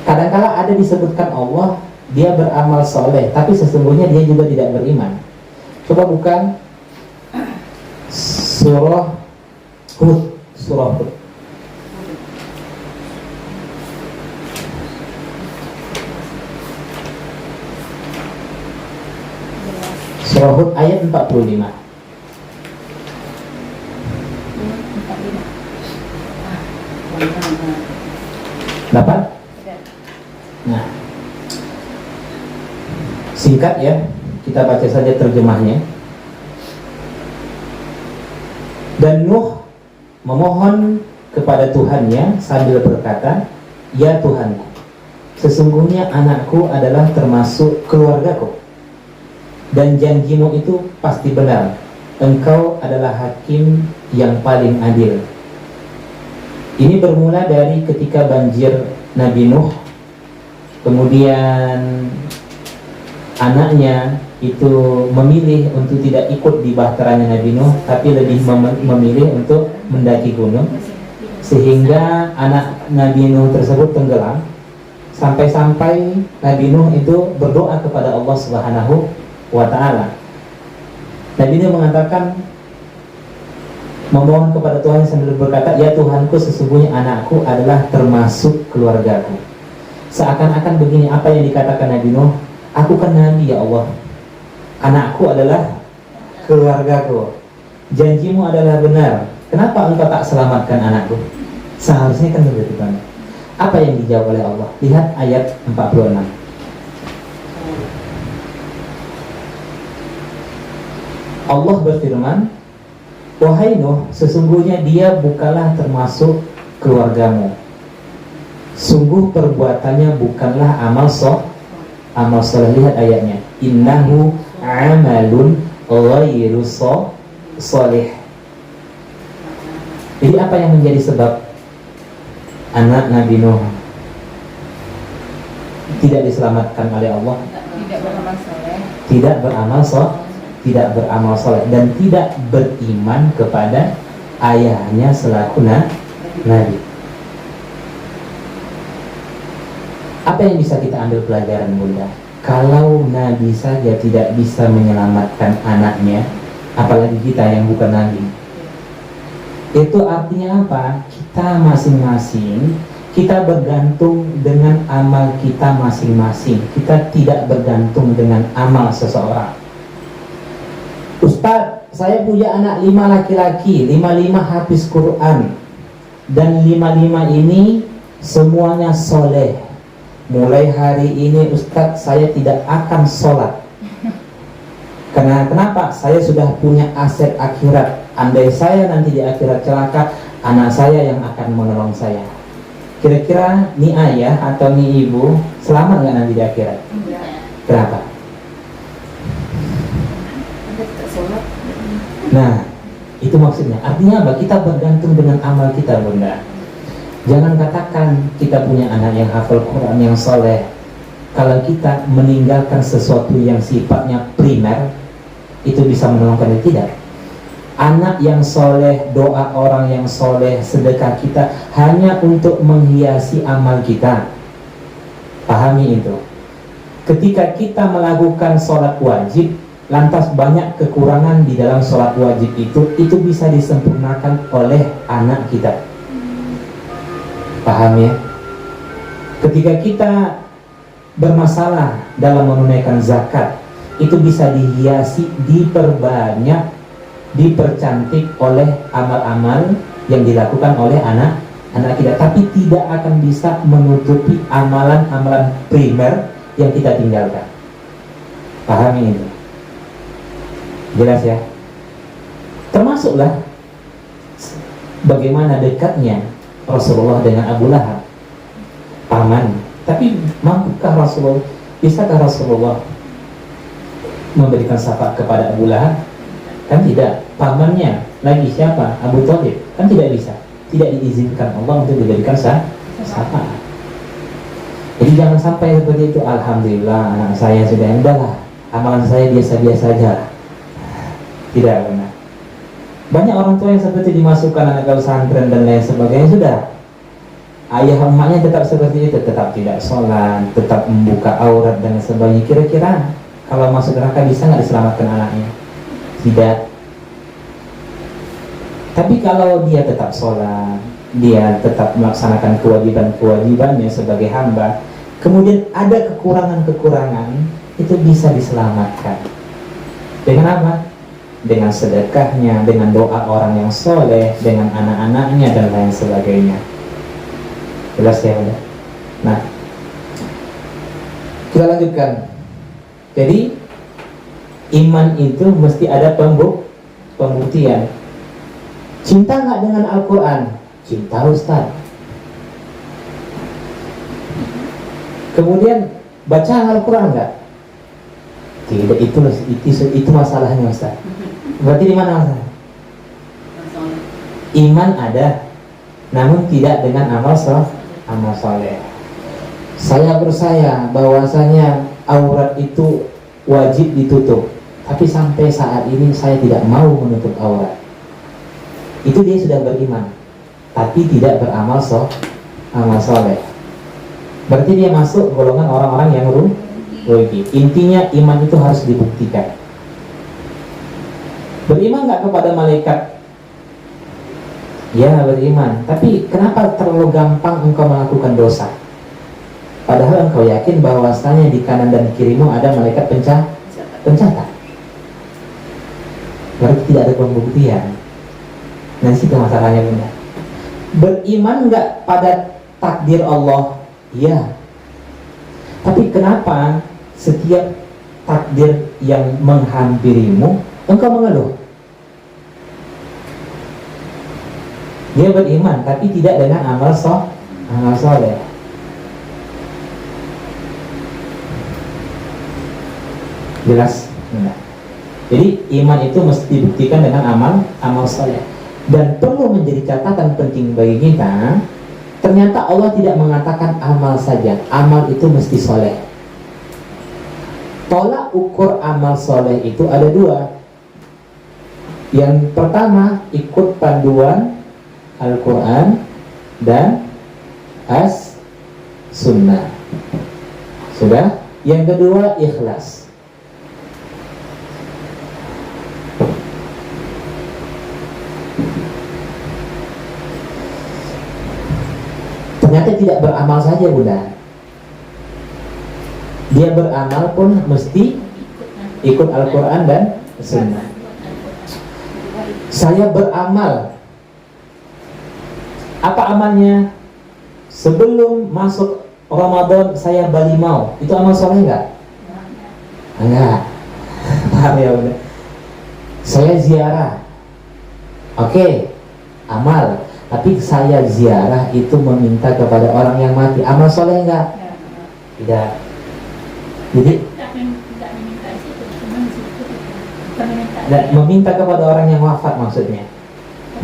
kadang-kala ada disebutkan Allah dia beramal soleh, tapi sesungguhnya dia juga tidak beriman. Coba bukan surah Hud. Surah Hud ayat 45. Dapat? Nah, singkat ya, kita baca saja terjemahnya. Dan Nuh memohon kepada Tuhannya sambil berkata, "Ya Tuhanku, sesungguhnya anakku adalah termasuk keluargaku, dan janjimu itu pasti benar. Engkau adalah hakim yang paling adil." Ini bermula dari ketika banjir Nabi Nuh, kemudian anaknya itu memilih untuk tidak ikut di bahteranya Nabi Nuh, tapi lebih memilih untuk mendaki gunung, sehingga anak Nabi Nuh tersebut tenggelam. Sampai-sampai Nabi Nuh itu berdoa kepada Allah Subhanahu wa ta'ala. Nabi Nuh mengatakan, memohon kepada Tuhan sambil berkata, "Ya Tuhanku, sesungguhnya anakku adalah termasuk keluargaku." Seakan-akan begini, apa yang dikatakan Nabi Nuh, "Aku kan Nabi ya Allah, anakku adalah keluargaku, janjimu adalah benar, kenapa engkau tak selamatkan anakku?" Seharusnya kan begitu kan. Apa yang dijawab oleh Allah? Lihat ayat 46. Allah berfirman, "Wahai Nuh, sesungguhnya dia bukanlah termasuk keluargamu. Sungguh perbuatannya bukanlah amal soleh." Lihat ayatnya, "Innahu amalun ghairu soleh." Jadi apa yang menjadi sebab anak Nabi Nuh tidak diselamatkan oleh Allah? Tidak beramal soleh dan tidak beriman kepada ayahnya selaku Nabi. Apa yang bisa kita ambil pelajaran, Bunda? Kalau Nabi saja tidak bisa menyelamatkan anaknya, apalagi kita yang bukan Nabi. Itu artinya apa? Kita masing-masing, kita bergantung dengan amal kita masing-masing. Kita tidak bergantung dengan amal seseorang. "Ustaz, saya punya anak 5 laki-laki, 5 hafiz Quran, dan 5 ini semuanya soleh. Mulai hari ini Ustaz, saya tidak akan sholat. Karena kenapa? Saya sudah punya aset akhirat. Andai saya nanti di akhirat celaka, anak saya yang akan menolong saya." Kira-kira nih ayah atau nih ibu selamat nggak nanti di akhirat? Kenapa? Nah, itu maksudnya. Artinya apa? Kita bergantung dengan amal kita, Bunda. Jangan katakan kita punya anak yang hafal Quran, yang soleh, kalau kita meninggalkan sesuatu yang sifatnya primer, itu bisa menolongkan dia. Tidak. Anak yang soleh, doa orang yang soleh, sedekah kita hanya untuk menghiasi amal kita. Pahami itu. Ketika kita melakukan sholat wajib, lantas banyak kekurangan di dalam sholat wajib itu bisa disempurnakan oleh anak kita. Paham ya? Ketika kita bermasalah dalam menunaikan zakat, itu bisa dihiasi, diperbanyak, dipercantik oleh amal-amal yang dilakukan oleh anak kita, tapi tidak akan bisa menutupi amalan-amalan primer yang kita tinggalkan. Pahami ini? Jelas ya? Termasuklah bagaimana dekatnya Rasulullah dengan Abu Lahab, paman. Tapi mampukah Rasulullah, bisakah Rasulullah memberikan syafaat kepada Abu Lahab? Kan tidak. Pamannya lagi siapa? Abu Thalib. Kan tidak bisa. Tidak diizinkan Allah untuk diberikan syafaat. Jadi jangan sampai seperti itu. Alhamdulillah anak saya sudah, udahlah, amalan saya biasa-biasa saja. Tidak benar. Banyak orang tua yang seperti dimasukkan anak ke pesantren dan lain sebagainya, sudah ayah emaknya tetap seperti itu, tetap tidak sholat, tetap membuka aurat dan sebagainya. Kira-kira kalau masuk neraka bisa nggak diselamatkan anaknya? Tidak. Tapi kalau dia tetap sholat, dia tetap melaksanakan kewajiban-kewajibannya sebagai hamba, kemudian ada kekurangan-kekurangan, itu bisa diselamatkan. Dengan apa? Dengan sedekahnya, dengan doa orang yang soleh, dengan anak-anaknya dan lain sebagainya. Jelas ya udah. Nah, kita lanjutkan. Jadi iman itu mesti ada pembuktian. Cinta nggak dengan Al-Quran? Cinta, Ustaz. Kemudian baca Al-Quran nggak? Tidak, itu masalahnya, Ustaz. Berarti di mana masalah? Iman ada, namun tidak dengan amal soleh. Saya percaya bahwasanya aurat itu wajib ditutup, tapi sampai saat ini saya tidak mau menutup aurat. Itu dia sudah beriman, tapi tidak beramal amal soleh. Berarti dia masuk golongan orang-orang yang rugi. Intinya iman itu harus dibuktikan. Beriman nggak kepada malaikat? Ya, beriman. Tapi kenapa terlalu gampang engkau melakukan dosa? Padahal engkau yakin bahwasanya di kanan dan kirimu ada malaikat pencatat. Berarti tidak ada pembuktian. Nah, situ masalahnya, Bunda. Beriman nggak pada takdir Allah? Ya. Tapi kenapa setiap takdir yang menghampirimu engkau mengeluh? Dia beriman tapi tidak dengan amal soleh. Jelas? Nah. Jadi iman itu mesti dibuktikan dengan amal soleh. Dan perlu menjadi catatan penting bagi kita, ternyata Allah tidak mengatakan amal saja. Amal itu mesti soleh. Tolak ukur amal soleh itu ada dua. Yang pertama, ikut panduan Al-Quran dan As-Sunnah. Sudah? Yang kedua, ikhlas. Ternyata tidak beramal saja, Bunda. Dia beramal pun mesti ikut Al-Quran dan Sunnah. Saya beramal. Apa amalnya? Sebelum masuk Ramadan saya balimau. Itu amal soleh enggak? Enggak. Paham ya, Bunda? Saya ziarah. Oke, amal. Tapi saya ziarah itu meminta kepada orang yang mati. Amal soleh enggak? Tidak. Jadi meminta kepada orang yang wafat maksudnya.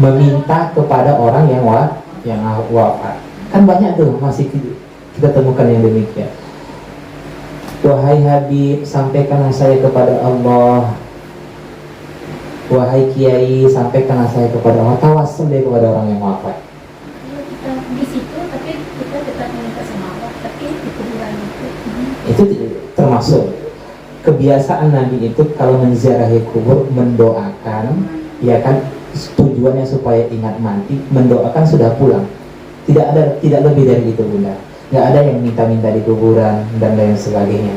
Meminta kepada orang yang wafat. Kan banyak tuh masih kita temukan yang demikian. Wahai Habib, sampaikanlah saya kepada Allah. Wahai Kiai, sampaikanlah saya kepada Allah. Tawassul deh kepada orang yang wafat. Kita di situ, tapi kita tetap meminta sama Allah, tapi di kuburan itu. Itu termasuk kebiasaan Nabi itu kalau menziarahi kubur mendoakan, ya kan, tujuannya supaya ingat mati, mendoakan sudah pulang. Tidak lebih dari itu, Bunda. Nggak ada yang minta-minta di kuburan dan lain sebagainya.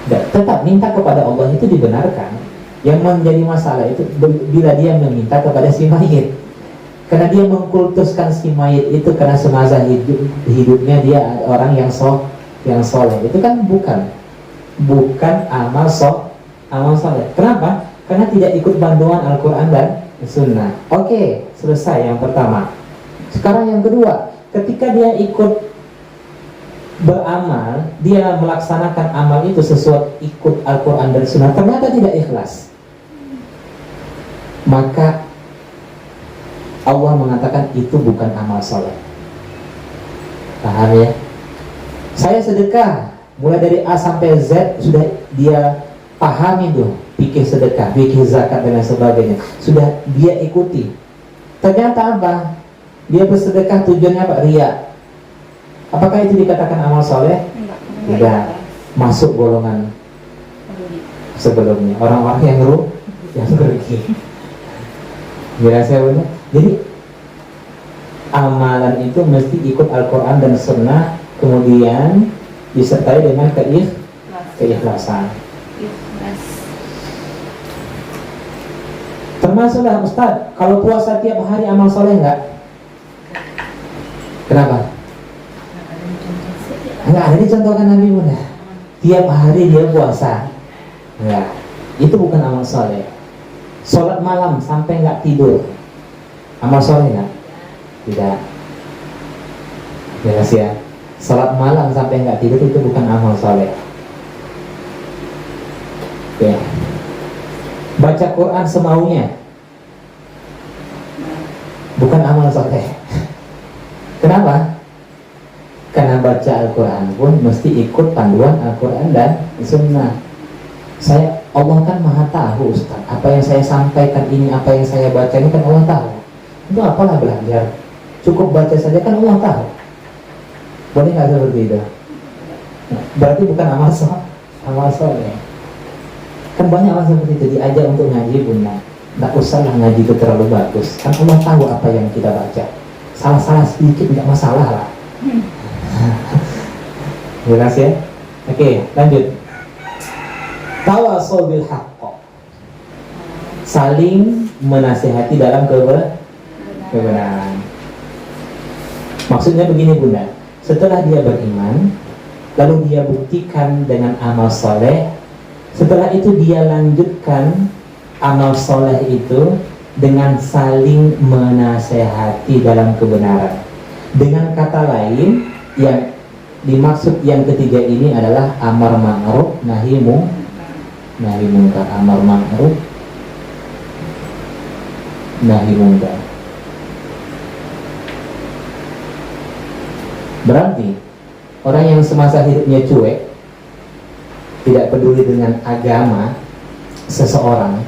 Tetap minta kepada Allah itu dibenarkan. Yang menjadi masalah itu bila dia meminta kepada si mayit, karena dia mengkultuskan si mayit itu karena semasa hidupnya dia orang yang soleh. Itu kan bukan amal soleh. Kenapa? Karena tidak ikut panduan Al-Quran dan sunnah. Oke, selesai yang pertama. Sekarang yang kedua, ketika dia ikut beramal, dia melaksanakan amal itu sesuai ikut Al-Quran dan Sunnah, ternyata tidak ikhlas, maka Allah mengatakan itu bukan amal soleh. Paham ya? Saya sedekah mulai dari A sampai Z, sudah dia pahami tuh fikih sedekah, fikih zakat dan lain sebagainya, sudah dia ikuti. Ternyata apa? Dia bersedekah tujuannya apa? Riya. Apakah itu dikatakan amal soleh? Tidak. Masuk golongan sebelumnya, orang-orang yang rugi. Jelas ya benar? Jadi amalan itu mesti ikut Al-Quran dan Sunnah, kemudian disertai dengan keikhlasan. Termasuklah Ustaz, kalau puasa tiap hari amal soleh enggak? Kenapa? Enggak ada dicontohkan Nabi Muda. Tiap hari dia puasa. Enggak, itu bukan amal soleh. Sholat malam sampai enggak tidur, amal soleh enggak? Tidak. Jelas ya. Sholat malam sampai enggak tidur itu bukan amal soleh. Oke. Baca Quran semaunya bukan amal soleh. Kenapa? Karena baca Al-Quran pun mesti ikut panduan Al-Quran dan Sunnah. Allah kan maha tahu Ustaz, apa yang saya sampaikan ini, apa yang saya baca ini kan Allah tahu. Itu apalah belajar, cukup baca saja kan Allah tahu. Boleh nggak seperti itu? Nah, berarti bukan amal soleh. Kan banyak orang seperti itu, diajak untuk ngaji pun nggak usahlah ngaji itu terlalu bagus, kan Allah tahu apa yang kita baca. Salah-salah sedikit nggak masalah lah. Jelas ya? Oke, lanjut. Tawasaw bil haqq, saling menasihati dalam kebenaran. Maksudnya begini Bunda, setelah dia beriman, lalu dia buktikan dengan amal soleh, setelah itu dia lanjutkan amal soleh itu dengan saling menasehati dalam kebenaran. Dengan kata lain, yang dimaksud yang ketiga ini adalah amar ma'ruf nahi munkar. Amar ma'ruf nahi munkar. Berarti orang yang semasa hidupnya cuek, tidak peduli dengan agama seseorang,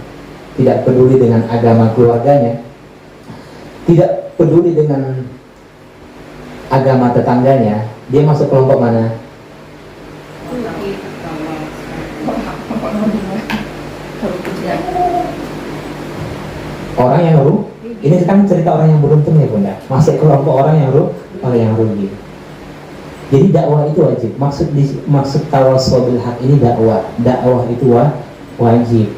tidak peduli dengan agama keluarganya, tidak peduli dengan agama tetangganya, dia masuk kelompok mana? Orang yang rugi. Ini sekarang cerita orang yang beruntung ya Bunda, masuk kelompok orang yang rugi. Jadi dakwah itu wajib. Maksud tawasaw bil haq ini dakwah itu wajib.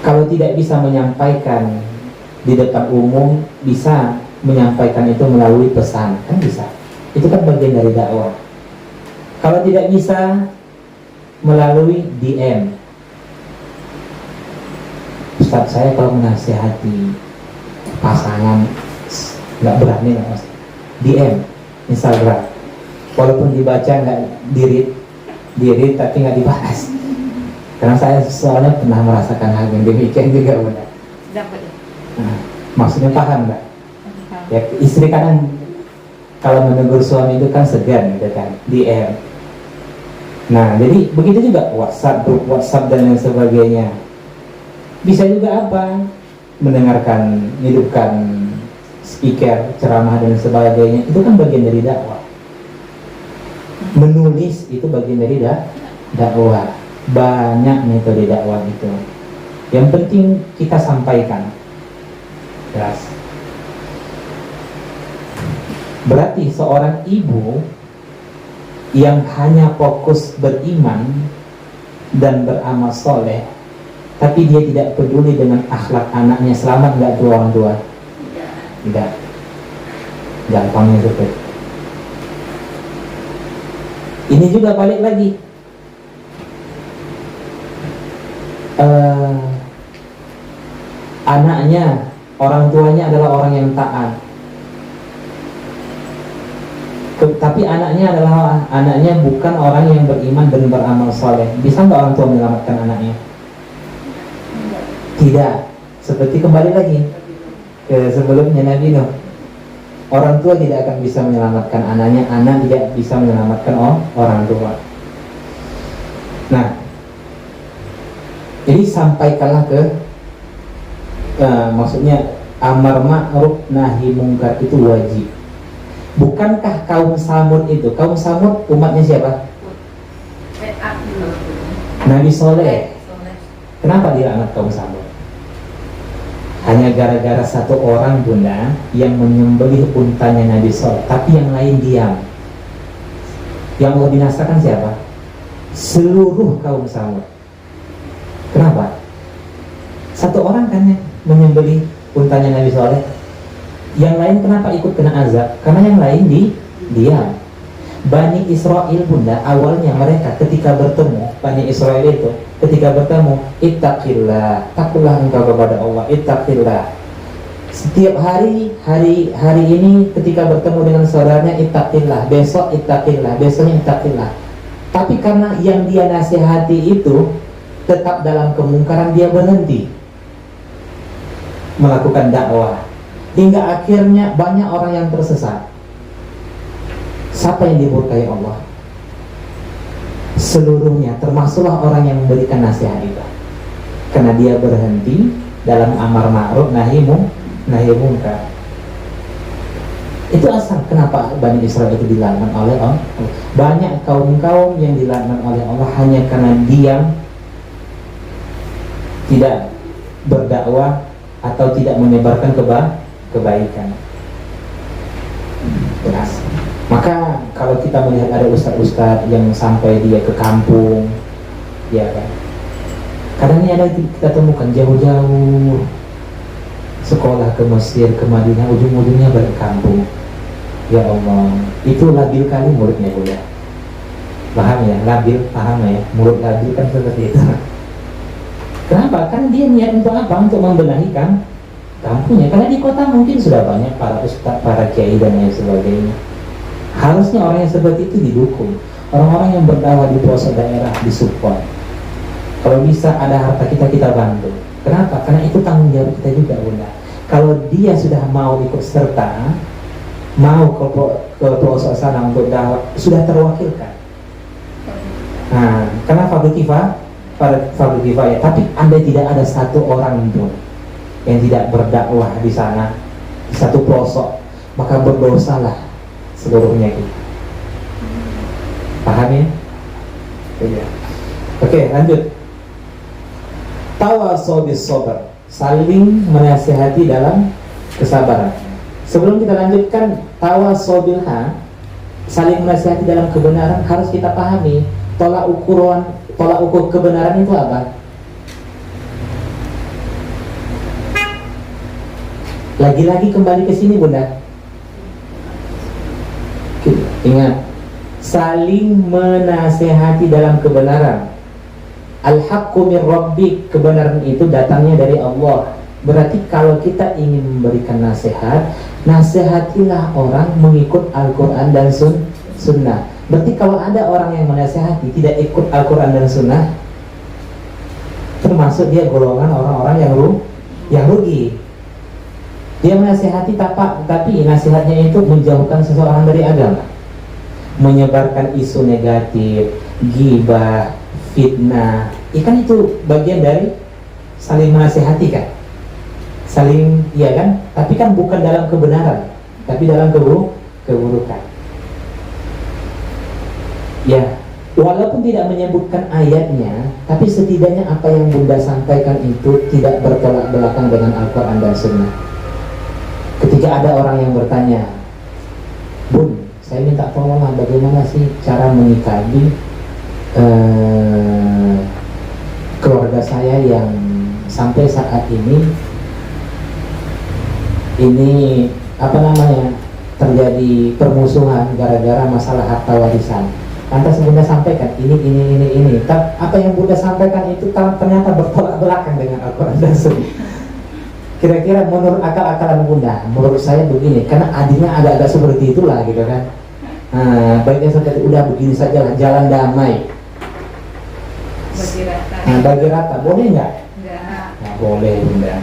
Kalau tidak bisa menyampaikan di depan umum, bisa menyampaikan itu melalui pesan, kan bisa. Itu kan bagian dari dakwah. Kalau tidak bisa, melalui DM. Ustaz, saya kalau menasihati pasangan nggak berani nggak Mas? DM Instagram, walaupun dibaca nggak di-read tapi nggak dibahas. Karena saya soalnya pernah merasakan hal yang demikian juga Bunda. Nah, maksudnya paham nggak? Ya, istri kadang kalau menegur suami itu kan segan gitu kan, DM. Nah, jadi begitu juga WhatsApp, grup WhatsApp dan lain sebagainya. Bisa juga apa? Mendengarkan, hidupkan speaker, ceramah dan sebagainya. Itu kan bagian dari dakwah. Menulis itu bagian dari dakwah. Banyak metode dakwah itu. Yang penting kita sampaikan. Jelas. Berarti seorang ibu yang hanya fokus beriman dan beramal soleh, tapi dia tidak peduli dengan akhlak anaknya, selamat nggak tuh orang tua? Tidak. Gampangnya seperti. Ini juga balik lagi. anaknya, orang tuanya adalah orang yang taat, tapi anaknya bukan orang yang beriman dan beramal soleh, bisa nggak orang tua menyelamatkan anaknya? Tidak. Seperti kembali lagi ke sebelumnya Nabi Nuh, orang tua tidak akan bisa menyelamatkan anaknya, anak tidak bisa menyelamatkan orang tua. Nah, jadi sampaikanlah maksudnya amar ma'ruf nahi mungkar itu wajib. Bukankah kaum Samud umatnya siapa? Nabi Soleh. Kenapa dilaknat kaum Samud? Hanya gara-gara satu orang, Bunda, yang menyembelih untanya Nabi Soleh, tapi yang lain diam. Yang Allah binasakan siapa? Seluruh kaum Samud. Kenapa? Satu orang kan yang menyembelih untanya Nabi Soleh. Yang lain kenapa ikut kena azab? Karena yang lain diam. Bani Israel, Bunda, awalnya mereka ketika bertemu, Bani Israel itu ketika bertemu, ittaqillah, takutlah engkau kepada Allah, ittaqillah. Setiap hari ini ketika bertemu dengan saudaranya, ittaqillah, besok ittaqillah, besoknya ittaqillah. Tapi karena yang dia nasihati itu tetap dalam kemungkaran, dia berhenti melakukan dakwah, hingga akhirnya banyak orang yang tersesat. Siapa yang dimurkai Allah? Seluruhnya, termasuklah orang yang memberikan nasihat itu, karena dia berhenti dalam amar ma'ruf nahi mungkar. Itu asal kenapa Bani Israel itu dilaknat oleh Allah. Banyak kaum-kaum yang dilaknat oleh Allah hanya karena diam, tidak berdakwah atau tidak menyebarkan kebaikan. Jelas. Maka kalau kita melihat ada ustaz-ustaz yang sampai dia ke kampung, ya kan, kadang ini ada kita temukan jauh-jauh sekolah ke Mesir, ke Madinah, ujung-ujungnya balik kampung. Ya Allah, itu labil kali muridnya, Bu ya. Paham ya, labil, paham ya, murid labil kan seperti itu. Kenapa? Karena dia niat untuk apa? Untuk membenahi kampungnya. Karena di kota mungkin sudah banyak para ustaz, para kiai dan lain sebagainya. Harusnya orang yang seperti itu didukung. Orang-orang yang berdakwah di pelosok daerah disupport. Kalau bisa ada harta kita bantu. Kenapa? Karena itu tanggung jawab kita juga, Bunda. Kalau dia sudah mau ikut serta, mau ke pelosok sana untuk dakwah, sudah terwakilkan. Nah, karena fardu kifayah. Tapi andai tidak ada satu orang pun yang tidak berdakwah di sana, di satu pelosok, maka berdosalah seluruhnya kita. Paham ya? Iya. Oke, lanjut. Tawasau bis sabr, saling menasihati dalam kesabaran. Sebelum kita lanjutkan tawasau bil haq, saling menasihati dalam kebenaran, harus kita pahami tolak ukur kebenaran itu apa? Lagi-lagi kembali ke sini, Bunda. Ingat, saling menasehati dalam kebenaran. Al-haqqu min rabbik, kebenaran itu datangnya dari Allah. Berarti kalau kita ingin memberikan nasihat, nasihatilah orang mengikut Al-Quran dan Sunnah. Berarti kalau ada orang yang menasihati tidak ikut Al-Quran dan Sunnah, termasuk dia golongan orang-orang yang rugi. Dia menasihati tapi nasihatnya itu menjauhkan seseorang dari agama, menyebarkan isu negatif, ghibah, fitnah. Ikan itu bagian dari saling menasihati kan? Saling, iya kan? Tapi kan bukan dalam kebenaran, tapi dalam keburukan. Ya, walaupun tidak menyebutkan ayatnya, tapi setidaknya apa yang Bunda sampaikan itu tidak bertolak belakang dengan Al-Quran dan Sunnah. Ketika ada orang yang bertanya, Bun, saya minta tolong bagaimana sih cara menyikapi keluarga saya yang sampai saat ini terjadi permusuhan gara-gara masalah harta warisan. Lantas Bunda sampaikan ini. Apa yang Bunda sampaikan itu ternyata bertolak belakang dengan Al-Quran dan Sunnah. Kira-kira menurut akal-akalan bunda, menurut saya begini, karena adiknya agak-agak seperti itulah gitu kan. Baiknya seperti udah begini saja lah, jalan damai. Bagi rata. Bagi rata, boleh nggak? Enggak. Nggak boleh bunda.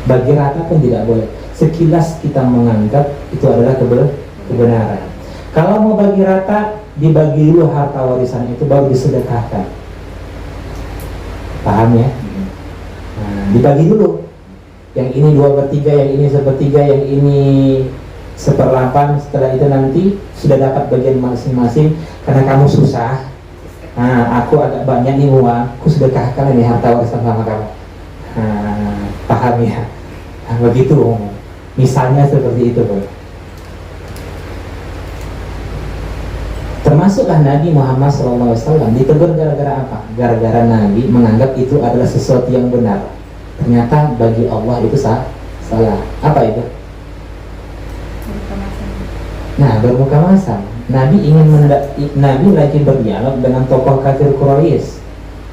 Bagi rata pun tidak boleh. Sekilas kita menganggap itu adalah kebenaran. Kalau mau bagi rata, dibagi dulu harta warisan itu baru disedekahkan. Paham ya? Dibagi dulu. Yang ini 2/3, yang ini 1/3, yang ini 1/8. Setelah itu nanti sudah dapat bagian masing-masing. Karena kamu susah, aku agak banyak nih uang, aku sedekahkan ini harta warisan sama kamu. Paham ya? Begitu. Misalnya seperti itu, Bu. Termasuklah Nabi Muhammad SAW ditegur gara-gara apa? Gara-gara Nabi menganggap itu adalah sesuatu yang benar. Ternyata bagi Allah itu salah. Apa itu? Nah, bermuka masam. Nabi Nabi lagi berdialog dengan tokoh kafir Quraisy,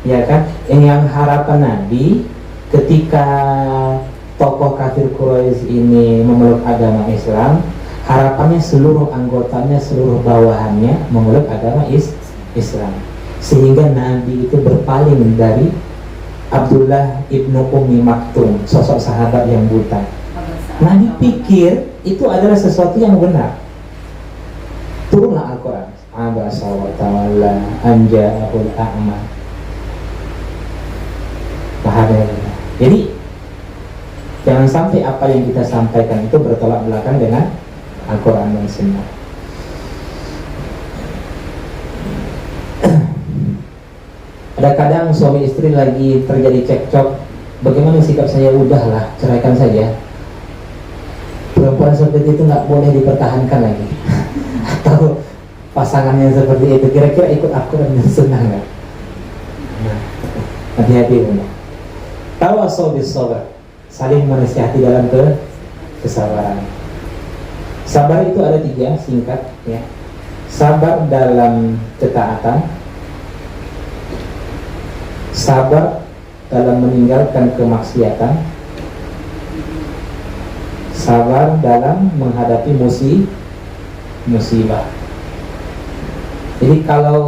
ya kan? Yang harapan Nabi ketika tokoh kafir Quraisy ini memeluk agama Islam, harapannya seluruh anggotanya, seluruh bawahannya memeluk agama Islam. Sehingga Nabi itu berpaling dari Abdullah ibnu Ummi Maktum, sosok sahabat yang buta. Nabi pikir itu adalah sesuatu yang benar. Turunlah Al-Quran. Abasa wa tawalla an ja'ahul a'ma. Paham ya? Jadi jangan sampai apa yang kita sampaikan itu bertolak belakang dengan Al-Quran dan Sunnah. Ada kadang suami istri lagi terjadi cekcok, bagaimana sikap saya? Udahlah, ceraikan saja. Perempuan seperti itu nggak boleh dipertahankan lagi. Atau pasangannya seperti itu, kira-kira ikut Al-Quran dan Sunnah nggak? Hati-hati bunda. Tawassaw bis sabr, saling menasihati dalam kesabaran. Sabar itu ada 3, singkat ya. Sabar dalam ketaatan, sabar dalam meninggalkan kemaksiatan, sabar dalam menghadapi musibah. Jadi kalau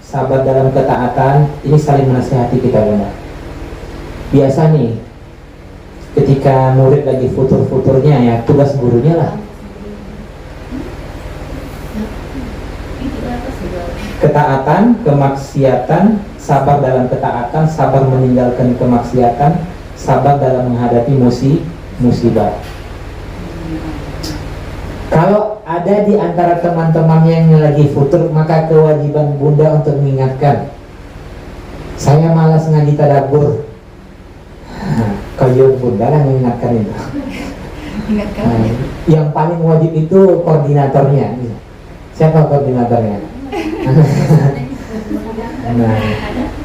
sabar dalam ketaatan, ini saling menasihati kita benar. Biasa nih, ketika murid lagi futur-futurnya ya, tugas gurunya lah. Ketaatan, kemaksiatan, sabar dalam ketaatan, sabar meninggalkan kemaksiatan, sabar dalam menghadapi musibah. Kalau ada di antara teman-teman yang lagi futur, maka kewajiban bunda untuk mengingatkan. Saya malas ngaji tadabbur. Kalau bunda lah mengingatkan itu. Yang paling wajib itu koordinatornya. Siapa koordinatornya? Nah,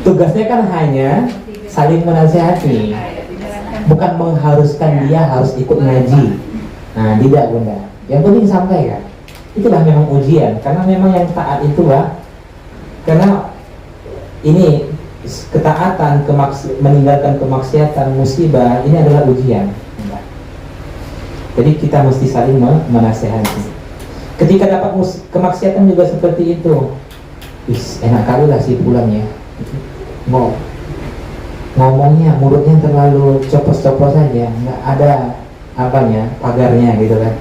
tugasnya kan hanya saling menasihati, bukan mengharuskan dia harus ikut ngaji. Nah, tidak bunda. Yang penting sampaikan. Itulah memang ujian, karena memang yang taat itu lah. Karena ini ketaatan, meninggalkan kemaksiatan, musibah, ini adalah ujian. Jadi kita mesti saling menasihati. Ketika dapat kemaksiatan juga seperti itu. Enak kali lah si pulangnya. Ngomongnya mulutnya terlalu copos-copos saja, nggak ada apanya, pagarnya gitu kan.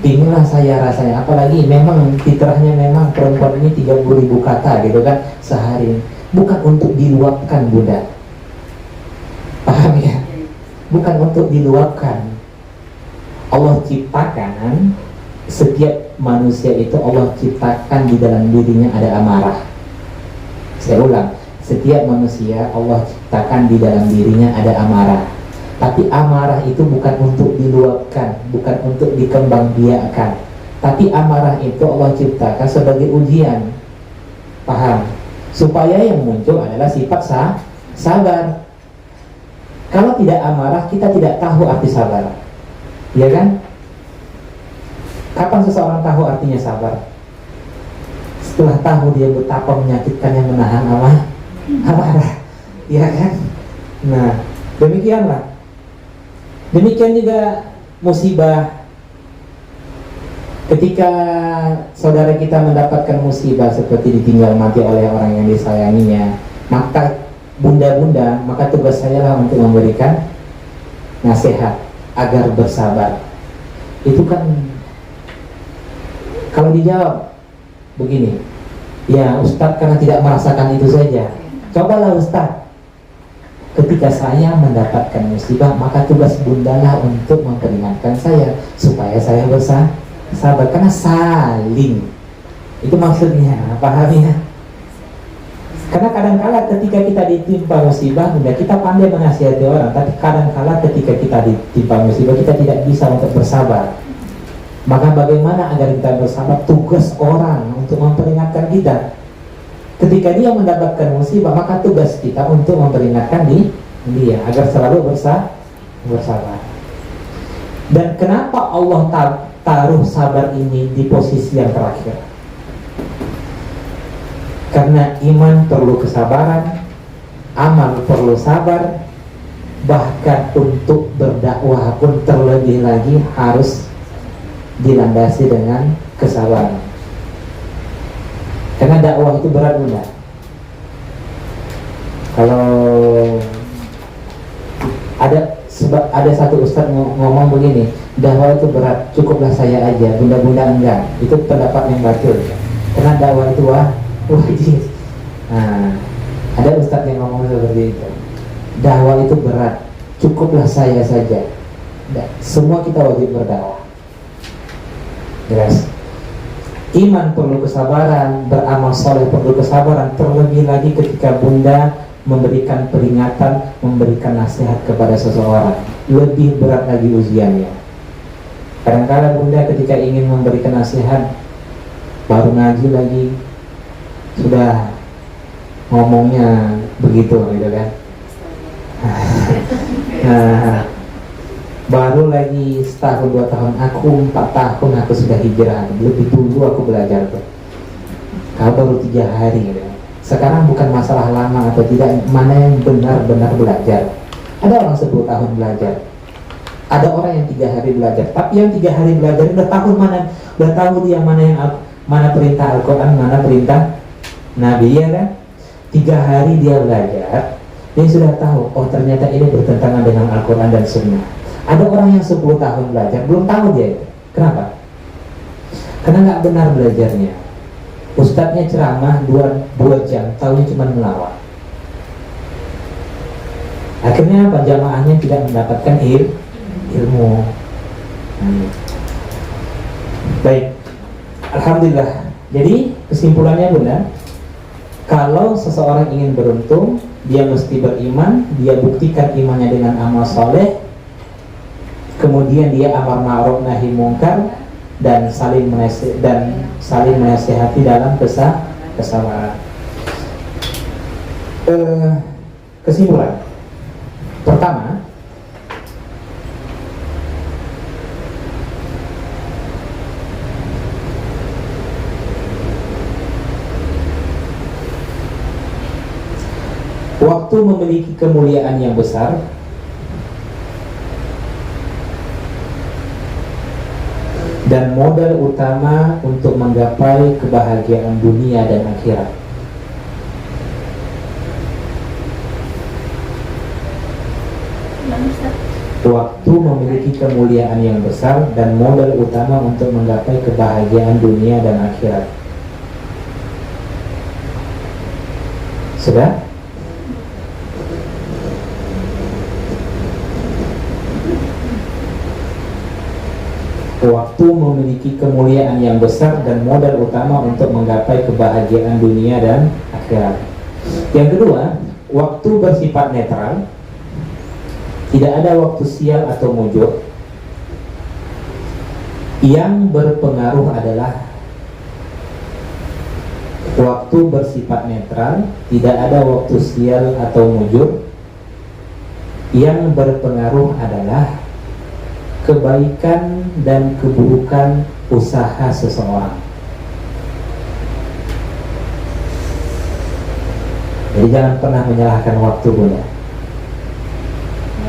Bingung lah saya rasanya. Apalagi memang fitrahnya memang perempuan ini 30.000 kata gitu kan sehari. Bukan untuk diluapkan bunda. Paham ya? Bukan untuk diluapkan. Allah ciptakan setiap manusia itu, Allah ciptakan di dalam dirinya ada amarah. Saya ulang, setiap manusia Allah ciptakan di dalam dirinya ada amarah. Tapi amarah itu bukan untuk diluapkan, bukan untuk dikembangbiakkan. Tapi amarah itu Allah ciptakan sebagai ujian. Paham? Supaya yang muncul adalah sifat sabar. Kalau tidak amarah, kita tidak tahu arti sabar. Ya kan? Kapan seseorang tahu artinya sabar? Setelah tahu dia betapa menyakitkannya menahan amarah. Ya kan? Nah, demikianlah. Demikian juga musibah. Ketika saudara kita mendapatkan musibah seperti ditinggal mati oleh orang yang disayanginya, maka bunda-bunda, maka tugas saya lah untuk memberikan nasihat agar bersabar. Itu kan kalau dijawab begini, ya Ustadz karena tidak merasakan itu saja. Cobalah Ustadz, ketika saya mendapatkan musibah, maka tugas bundalah untuk memperingatkan saya supaya saya bersabar, karena saling. Itu maksudnya, paham ya? Karena kadang-kala ketika kita ditimpa musibah, bunda, kita pandai menasihati orang, tapi kadang-kala ketika kita ditimpa musibah, kita tidak bisa untuk bersabar. Maka bagaimana agar kita bersabar? Tugas orang untuk memperingatkan kita. Ketika dia mendapatkan musibah, maka tugas kita untuk memperingatkan dia agar selalu bersabar. Dan kenapa Allah taruh sabar ini di posisi yang terakhir? Karena iman perlu kesabaran, amal perlu sabar, bahkan untuk berdakwah pun terlebih lagi harus dilandasi dengan kesabaran. Karena dakwah itu berat, bunda. Kalau ada satu ustadz ngomong begini, dakwah itu berat, cukuplah saya aja, bunda-bunda enggak. Itu pendapat yang batil. Karena dakwah itu wajib. Nah, ada ustadz yang ngomong seperti itu. Dakwah itu berat, cukuplah saya saja. Semua kita wajib berdakwah. Jelas. Iman perlu kesabaran, beramal soleh perlu kesabaran. Terlebih lagi ketika bunda memberikan peringatan, memberikan nasihat kepada seseorang, lebih berat lagi ujiannya. Kadang-kadang bunda ketika ingin memberikan nasihat, baru ngaji lagi, sudah ngomongnya begitu, gitu kan? Nah, baru lagi setahun 2 tahun, aku 4 tahun aku sudah hijrah. Lebih dulu aku belajar tuh. Kau baru 3 hari gitu. Sekarang bukan masalah lama atau tidak, mana yang benar-benar belajar. Ada orang 10 tahun belajar, ada orang yang 3 hari belajar. Tapi yang 3 hari belajar udah tahu dia mana perintah Al-Quran, mana perintah Nabi, ya kan? 3 hari dia belajar, dia sudah tahu, oh ternyata ini bertentangan dengan Al-Quran dan Sunnah. Ada orang yang 10 tahun belajar, belum tahu dia itu. Kenapa? Karena nggak benar belajarnya. Ustadznya ceramah 2 jam, tahunya cuma melawak. Akhirnya apa? Jamaahnya tidak mendapatkan ilmu. Baik, alhamdulillah. Jadi kesimpulannya bunda, kalau seseorang ingin beruntung, dia mesti beriman, dia buktikan imannya dengan amal soleh, kemudian dia amar ma'ruf nahi mungkar, dan saling menasihati dalam kesabaran. Kesimpulan pertama, waktu memiliki kemuliaan yang besar, dan modal utama untuk menggapai kebahagiaan dunia dan akhirat. Waktu memiliki kemuliaan yang besar dan modal utama untuk menggapai kebahagiaan dunia dan akhirat. Sudah? Waktu memiliki kemuliaan yang besar dan modal utama untuk menggapai kebahagiaan dunia dan akhirat. Yang kedua, waktu bersifat netral. Tidak ada waktu sial atau mujur. Yang berpengaruh adalah waktu bersifat netral, tidak ada waktu sial atau mujur. Yang berpengaruh adalah kebaikan dan keburukan usaha seseorang. Jadi jangan pernah menyalahkan waktu, bunda.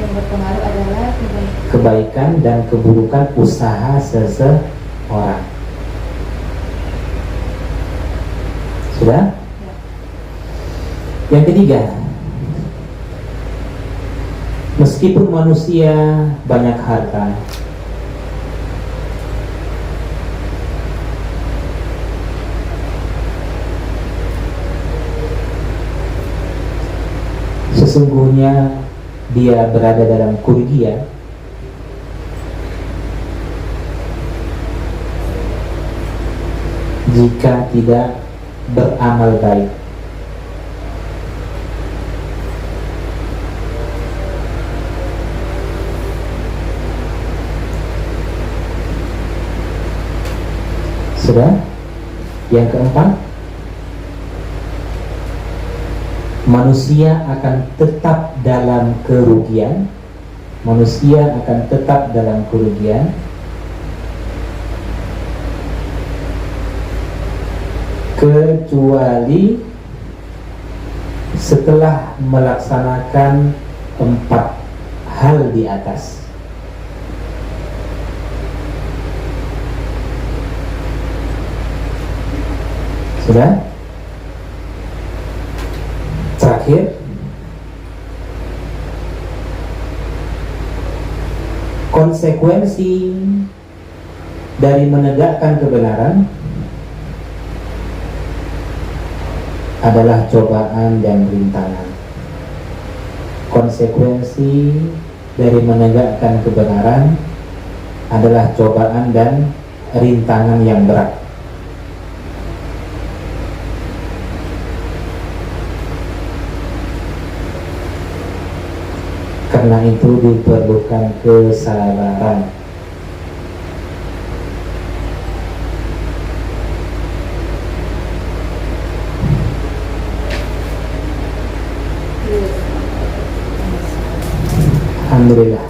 yang berpengaruh adalah kebaikan dan keburukan usaha seseorang. Sudah? Yang ketiga, meskipun manusia banyak harta, sesungguhnya dia berada dalam kerugian jika tidak beramal baik. Sudah? Yang keempat, manusia akan tetap dalam kerugian. Manusia akan tetap dalam kerugian kecuali setelah melaksanakan 4 hal di atas. Sudah? Terakhir, konsekuensi dari menegakkan kebenaran adalah cobaan dan rintangan. Konsekuensi dari menegakkan kebenaran adalah cobaan dan rintangan yang berat. Karena itu diperlukan kesabaran. Alhamdulillah.